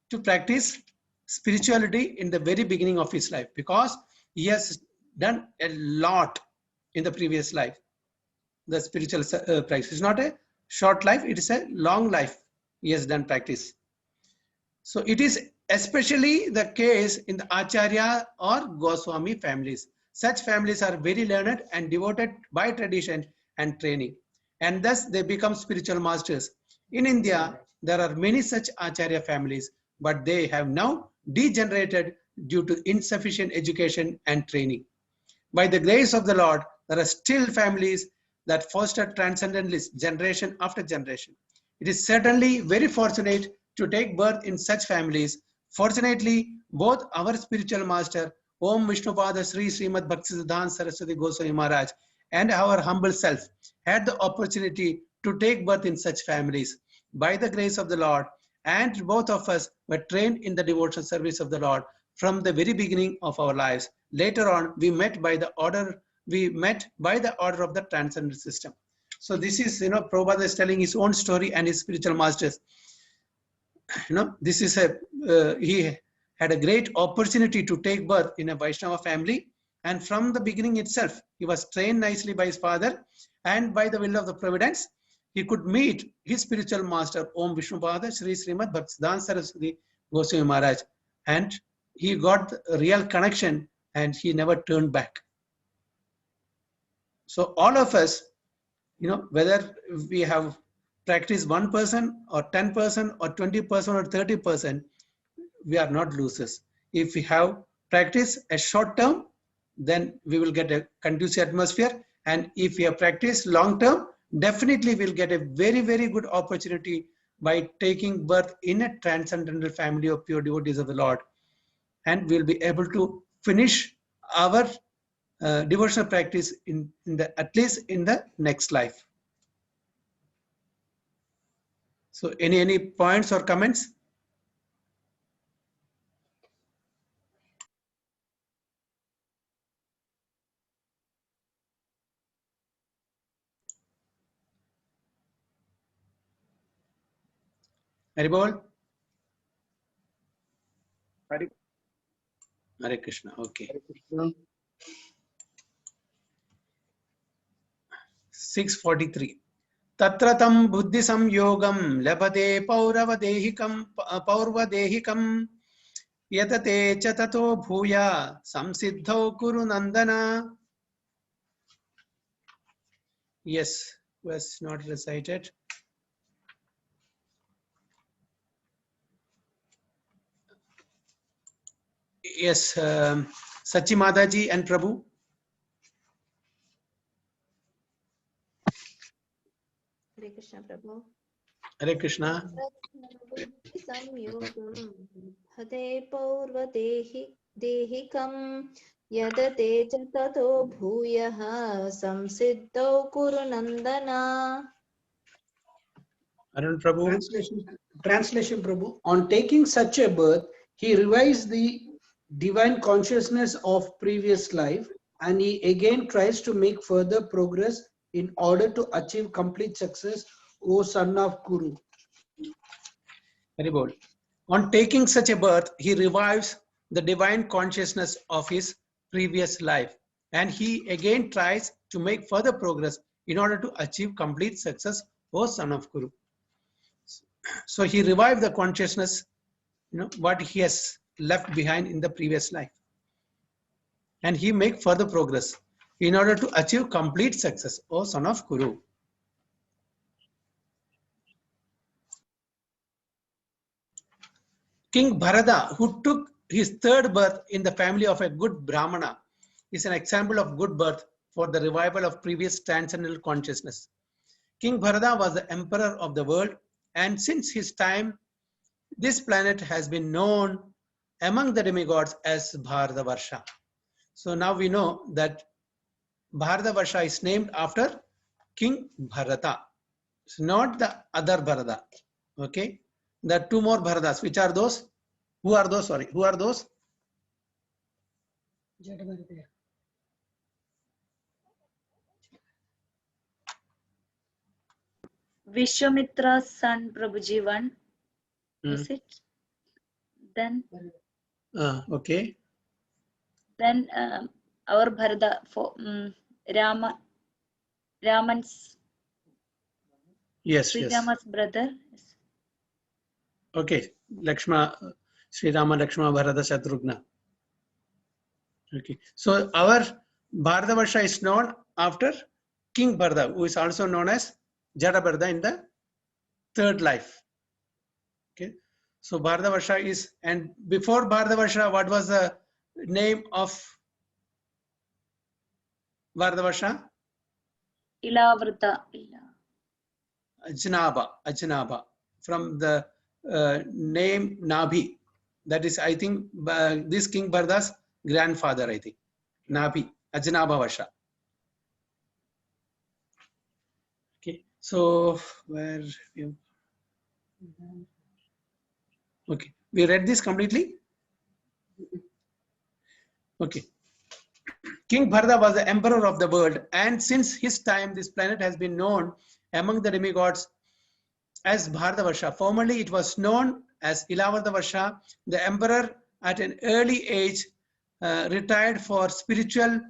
to practice spirituality in the very beginning of his life, because he has done a lot in the previous life. The spiritual practice is not a short life, it is a long life he has done practice. So it is especially the case in the Acharya or Goswami families. Such families are very learned and devoted by tradition and training, and thus they become spiritual masters. In India, there are many such Acharya families, but they have now degenerated due to insufficient education and training. By the grace of the Lord, there are still families that foster transcendentalists generation after generation. It is certainly very fortunate to take birth in such families. Fortunately, both our spiritual master, Om Vishnupada Sri Srimad Bhaktisiddhanta Saraswati Goswami Maharaj, and our humble self had the opportunity to take birth in such families. By the grace of the Lord, and both of us were trained in the devotional service of the Lord from the very beginning of our lives. Later on, we met by the order we met by the order of the transcendental system. So this is, Prabhupada is telling his own story and his spiritual masters. This is he had a great opportunity to take birth in a Vaishnava family. And from the beginning itself, he was trained nicely by his father, and by the will of the providence, he could meet his spiritual master, Om Vishnupada Sri Srimad Bhaktisiddhanta Saraswati Goswami Maharaj. And he got a real connection, and he never turned back. So all of us, whether we have practiced 1% or 10% or 20% or 30%, we are not losers. If we have practiced a short term, then we will get a conducive atmosphere. And if we have practiced long term, definitely we'll get a very, very good opportunity by taking birth in a transcendental family of pure devotees of the Lord. And we'll be able to finish our devotional practice at least in the next life. So any points or comments? Haribol? Hare Krishna. Okay. Hare Krishna. 643. Tatratam buddhi samyogam labhate paurvadehikam yatate cha tato bhuya samsiddhau kuru nandana. Yes, was not recited. Yes, Sachi Mataji and Prabhu. Hare Krishna Prabhu. Hare Krishna. Samyogam hate paurvadehikam yadate cha tato bhuyaha samsiddhau kuru nandana. Arun Prabhu. Translation Prabhu. On taking such a birth, he revives the divine consciousness of previous life, and he again tries to make further progress in order to achieve complete success, O son of Kuru. Very good. On taking such a birth, he revives the divine consciousness of his previous life, and he again tries to make further progress in order to achieve complete success, O son of Kuru. So he revived the consciousness, what he has left behind in the previous life, and he make further progress in order to achieve complete success, O son of Kuru. King Bharata, who took his third birth in the family of a good Brahmana, is an example of good birth for the revival of previous transcendental consciousness. King Bharata was the emperor of the world, and since his time, this planet has been known among the demigods as Bharatavarsha. So now we know that Bharatavarsha is named after King Bharata. It's not the other Bharata. Okay? There are two more Bharatas. Which are those? Who are those? Sorry. Who are those? Vishwamitra's son Prabhuji one. Is it? Then Okay. Then our Bharata for Raman's Yes. Sri Yes. Rama's brother. Okay. Lakshmana, Sri Rama, Lakshmana, Bharata, Shatrugna. Okay. So our Bharatavarsha is known after King Bharata, who is also known as Jada Bharata in the third life. Okay. So Bharatavarsha is, and before Bharatavarsha, what was the name of Bharatavarsha? Ilavrata. Ajnaba, from the name Nabhi. That is, I think, this King Bharata's grandfather, I think. Nabhi, Ajnaba Varsha. Okay, so where you? Okay, we read this completely. Okay. King Bharata was the emperor of the world, and since his time, this planet has been known among the demigods as Bharatavarsha. Formerly, it was known as Ilavardavarsha. The emperor, at an early age, retired for spiritual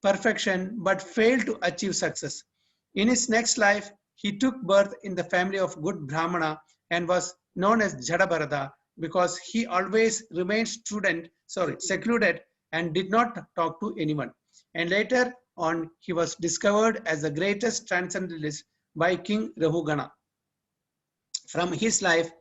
perfection but failed to achieve success. In his next life, he took birth in the family of good Brahmana and was known as Jadabharata because he always remained secluded and did not talk to anyone. And later on, he was discovered as the greatest transcendentalist by King Rahugana. From his life,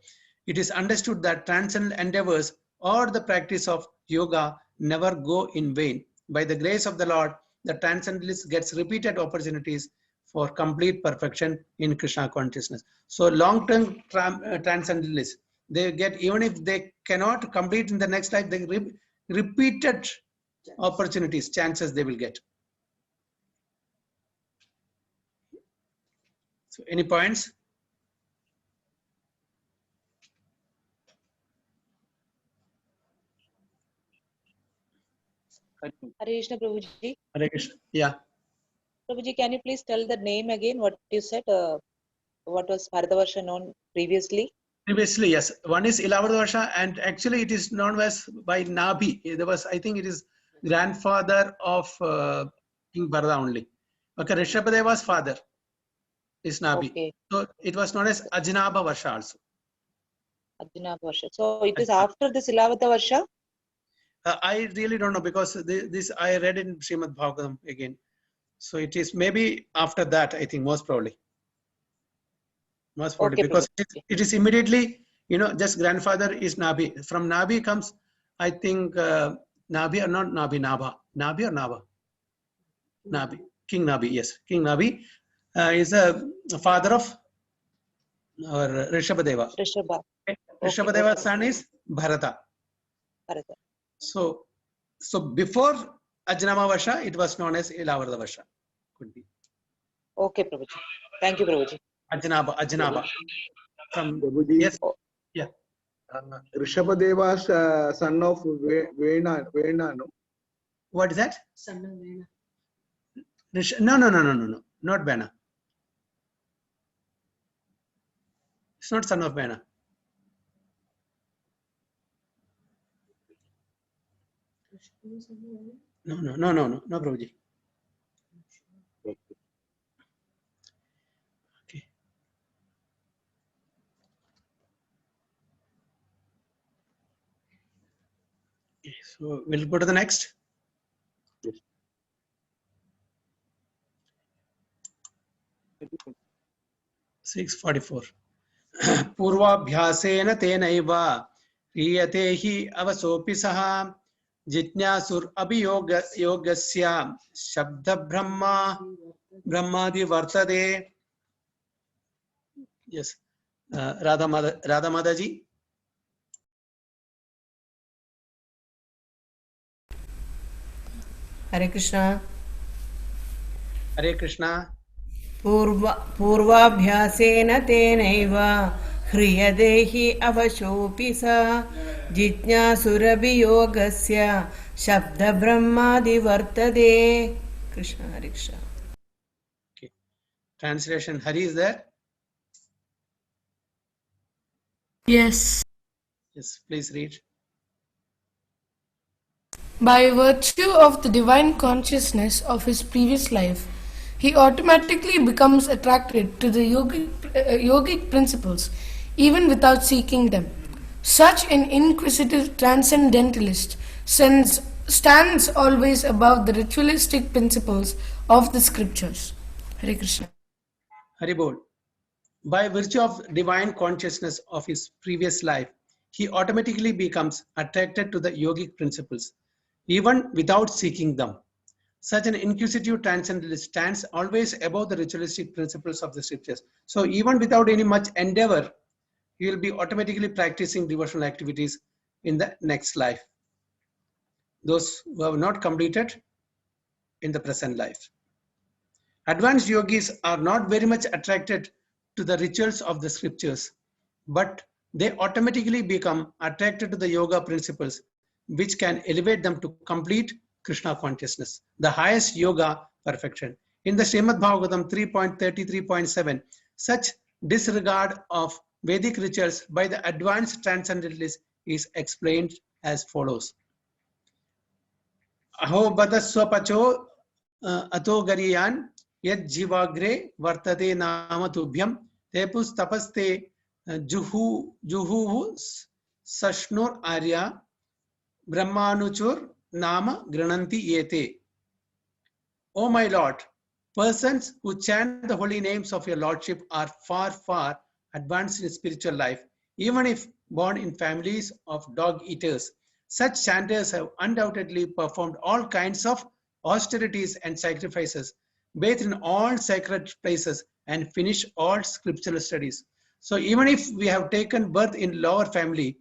it is understood that transcendental endeavors or the practice of yoga never go in vain. By the grace of the Lord, the transcendentalist gets repeated opportunities for complete perfection in Krishna consciousness. So long-term transcendentalists, they get, even if they cannot complete in the next life, they repeated opportunities, chances they will get. So any points? Hare Krishna, Prabhuji. Hare Krishna. Yeah. Prabhuji, can you please tell the name again? What you said? What was Bharatavarsha known previously? Previously, yes. One is Ilavardavarsha, and actually it is known as by Nabhi. There was, I think it is grandfather of King Bharata only. Okay, Rishabhadeva's father is Nabhi. Okay. So it was known as Ajnabha Varsha also. Ajnabha Varsha. So it is after this Ilavardavarsha? I really don't know because this I read in Srimad Bhagavatam again. So it is maybe after that, I think, most probably. Most probably, Okay, because it is immediately, just grandfather is Nabhi. From Nabhi comes, I think, Nabhi or not Nabhi, Nabha. Nabhi or Nabha? Nabhi. King Nabhi, yes. King Nabhi is a father of Rishabhadeva. Rishabha. Rishabhadeva's son is Bharata. Bharata. So before Ajnama Varsha, it was known as Ilavarda Varsha. Could be. Okay, Prabhuji. Thank you, Prabhuji. Ajnaba. From Prabhuji, yes, yeah. Rishabhadeva's son of Vena, no? What is that? Son of Vena. No, not Vena. It's not son of Vena. No, Prabhuji. Okay. So we'll go to the next. Yes. 644. Purvabhyasena tenaiva riyate hi avasopi saha jitnyasur abhiyogasya shabda brahmadi vartade. Yes. Radha Madaji. Hare Krishna. Hare Krishna. पूर्वाभ्यासेन तेनैव ह्रियते हि अवशोऽपि सा जिज्ञासुरभियोगस्य शब्दब्रह्मादिवर्तते. Krishna, Hare Krishna. Okay. Translation. Hari is there? Yes. Yes, please read. By virtue of the divine consciousness of his previous life, he automatically becomes attracted to the yogic principles, even without seeking them. Such an inquisitive transcendentalist stands always above the ritualistic principles of the scriptures. Hare Krishna. Hari Bol. By virtue of divine consciousness of his previous life, he automatically becomes attracted to the yogic principles, even without seeking them. Such an inquisitive transcendentalist stands always above the ritualistic principles of the scriptures. So even without any much endeavor, he will be automatically practicing devotional activities in the next life. Those who have not completed in the present life. Advanced yogis are not very much attracted to the rituals of the scriptures, but they automatically become attracted to the yoga principles, which can elevate them to complete Krishna consciousness, the highest yoga perfection. In the Srimad Bhagavatam 3.33.7, such disregard of Vedic rituals by the advanced transcendentalists is explained as follows. Aho bada swapacho ato gariyan yad jivagre vartate nama tubhyam tepus tapaste juhu sashnur arya brahmanuchur nama grananti yete. O my Lord, persons who chant the holy names of your Lordship are far, far advanced in spiritual life, even if born in families of dog eaters. Such chanters have undoubtedly performed all kinds of austerities and sacrifices, bathed in all sacred places, and finished all scriptural studies. So even if we have taken birth in lower family,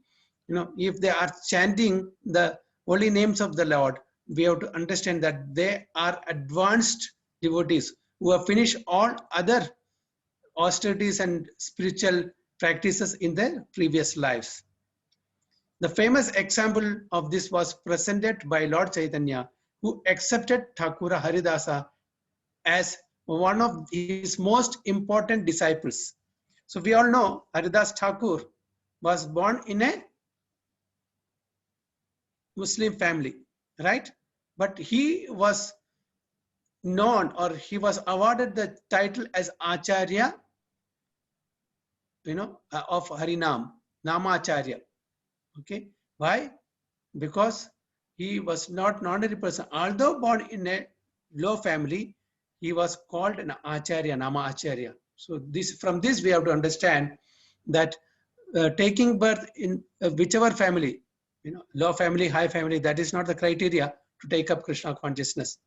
if they are chanting the holy names of the Lord, we have to understand that they are advanced devotees who have finished all other austerities and spiritual practices in their previous lives. The famous example of this was presented by Lord Chaitanya, who accepted Thakura Haridasa as one of his most important disciples. So we all know Haridas Thakur was born in a Muslim family, right? But he was known, or he was awarded the title as Acharya, of Harinam, Namacharya. Okay, why? Because he was not an ordinary person. Although born in a low family, he was called an Acharya, Nama Acharya. So from this we have to understand that taking birth in whichever family, low family, high family, that is not the criteria to take up Krishna consciousness.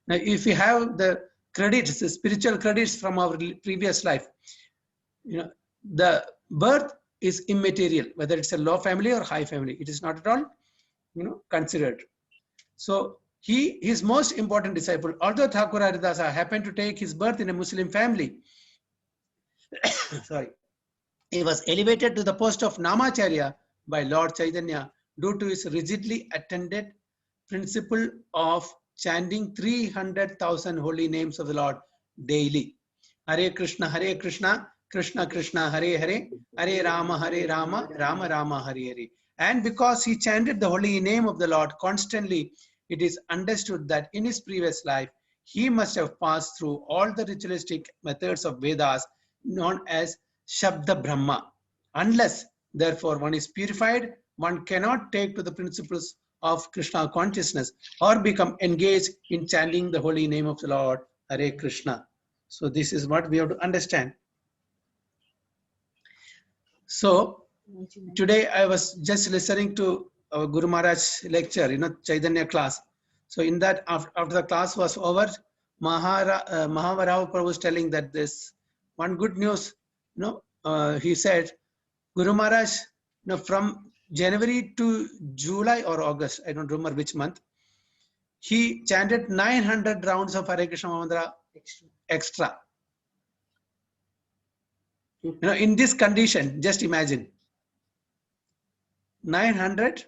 Now, if we have the credits, the spiritual credits from our previous life, the birth is immaterial, whether it's a low family or high family. It is not at all, considered. So his most important disciple, although Thakur Haridasa happened to take his birth in a Muslim family, sorry, he was elevated to the post of Namacharya by Lord Chaitanya due to his rigidly attended principle of chanting 300,000 holy names of the Lord daily. Hare Krishna, Krishna Krishna, Hare Hare, Hare Rama, Rama Rama, Hare Hare. And because he chanted the holy name of the Lord constantly, it is understood that in his previous life, he must have passed through all the ritualistic methods of Vedas known as Shabda Brahma. Unless, therefore, one is purified, one cannot take to the principles of Krishna consciousness or become engaged in chanting the holy name of the Lord, Hare Krishna. So this is what we have to understand. So today I was just listening to our Guru Maharaj lecture, Chaitanya class. So in that, after the class was over, Mahavarao Prabhu was telling that this one good news, he said, Guru Maharaj, from January to July or August, I don't remember which month, he chanted 900 rounds of Hare Krishna mantra extra. In this condition, just imagine 900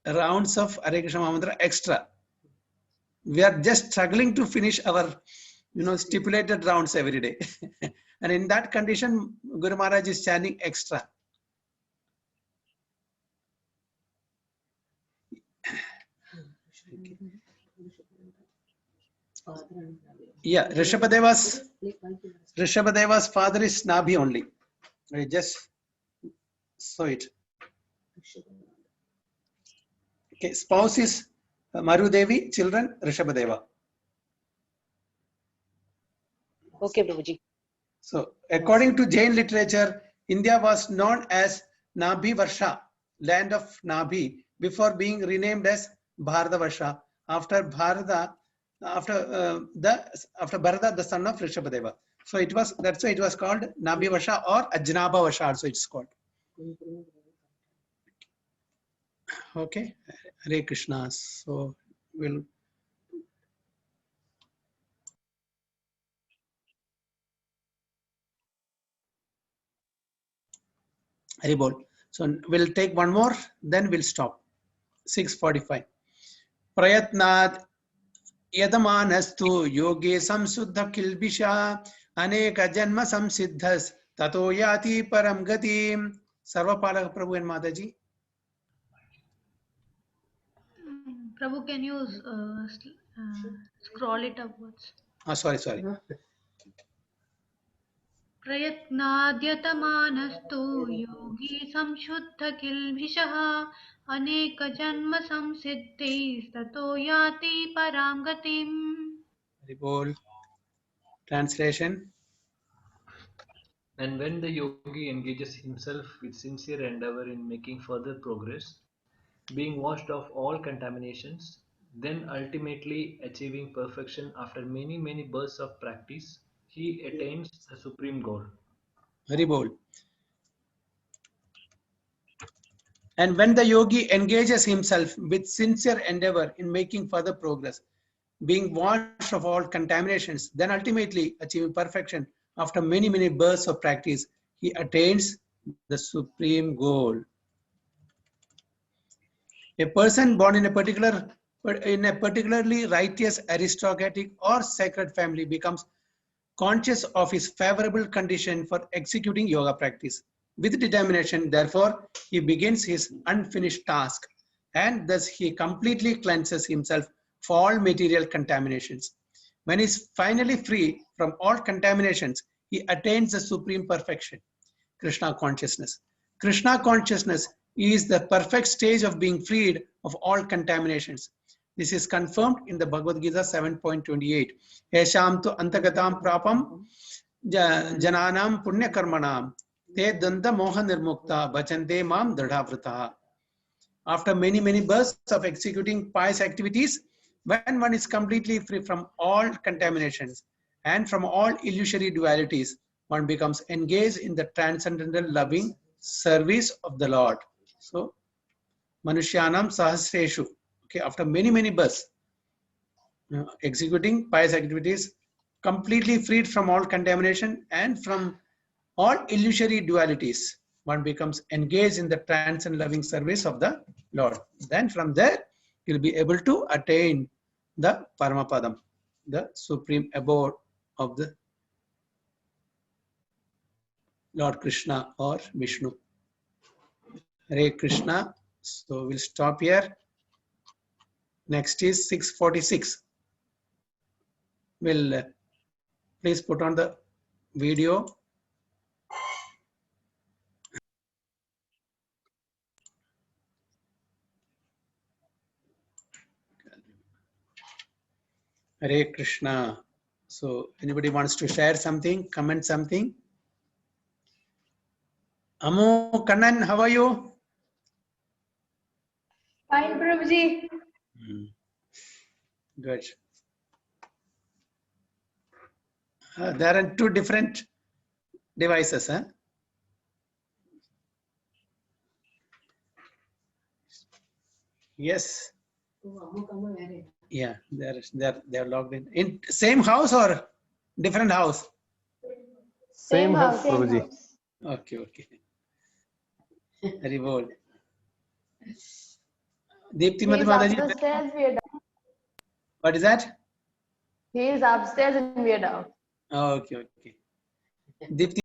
rounds of Hare Krishna mantra extra. We are just struggling to finish our stipulated rounds every day. And in that condition, Guru Maharaj is chanting extra. Yeah, Rishabhadeva's father is Nabhi only. I just saw it. Okay, spouse is Marudevi, children Rishabhadeva. Okay, Prabhuji. So, according to Jain literature, India was known as Nabhi Varsha, land of Nabhi, before being renamed as Bharata Varsha after Bharata, after Bharata, the son of Rishabhadeva. So that's why it was called Nabhi Varsha or Ajnaba Varsha also it's called. Okay, Hare Krishna. So we'll Haribol. So we'll take one more, then we'll stop. 6:45. प्रयत्नात् यदमानस्तु योगे संशुद्ध किल्बिषा अनेक जन्म संसिद्धस् ततो याति परम गतिम. सर्वपालक प्रभु and Mataji. Prabhu, can you scroll it upwards? Sorry. प्रयत्नाद्यतमानस्तु योगी संशुद्ध किल्बिषः अनेक जन्म संसिद्धैस्ततो याति परां गतिम्. Hari Bol. Translation. And when the yogi engages himself with sincere endeavor in making further progress, being washed of all contaminations, then ultimately achieving perfection after many, many bursts of practice, he attains the supreme goal. Hari Bol. And when the yogi engages himself with sincere endeavor in making further progress, being washed of all contaminations, then ultimately achieving perfection after many, many bursts of practice, he attains the supreme goal. A person born in a particularly righteous, aristocratic or sacred family becomes conscious of his favorable condition for executing yoga practice. With determination, therefore, he begins his unfinished task, and thus he completely cleanses himself for all material contaminations. When he is finally free from all contaminations, he attains the supreme perfection, Krishna consciousness. Krishna consciousness is the perfect stage of being freed of all contaminations. This is confirmed in the Bhagavad Gita 7.28. Esham tu antagatam prapam jananam punya karmanam te danda moha nirmukta bachante mam dradhavrataha. After many, many bursts of executing pious activities, when one is completely free from all contaminations and from all illusory dualities, one becomes engaged in the transcendental loving service of the Lord. So, Manushyanam Sahasreshu. Okay, after many, many bursts, executing pious activities, completely freed from all contamination and from all illusory dualities, one becomes engaged in the transcendent loving service of the Lord. Then from there, he will be able to attain the Paramapadam, the supreme abode of the Lord Krishna or Vishnu. Hare Krishna. So we'll stop here. Next is 646. We'll please put on the video. Hare Krishna. So anybody wants to share something, comment something? Amu Kannan, how are you? Fine, Prabhuji. Good. There are two different devices, huh? Yes. Yeah, they're logged in. In same house or different house? Same house, Prabhuji. Okay. Very well. Deepti Madhumadaji. Upstairs, we are down. What is that? He is upstairs and we are down. Okay. Deepti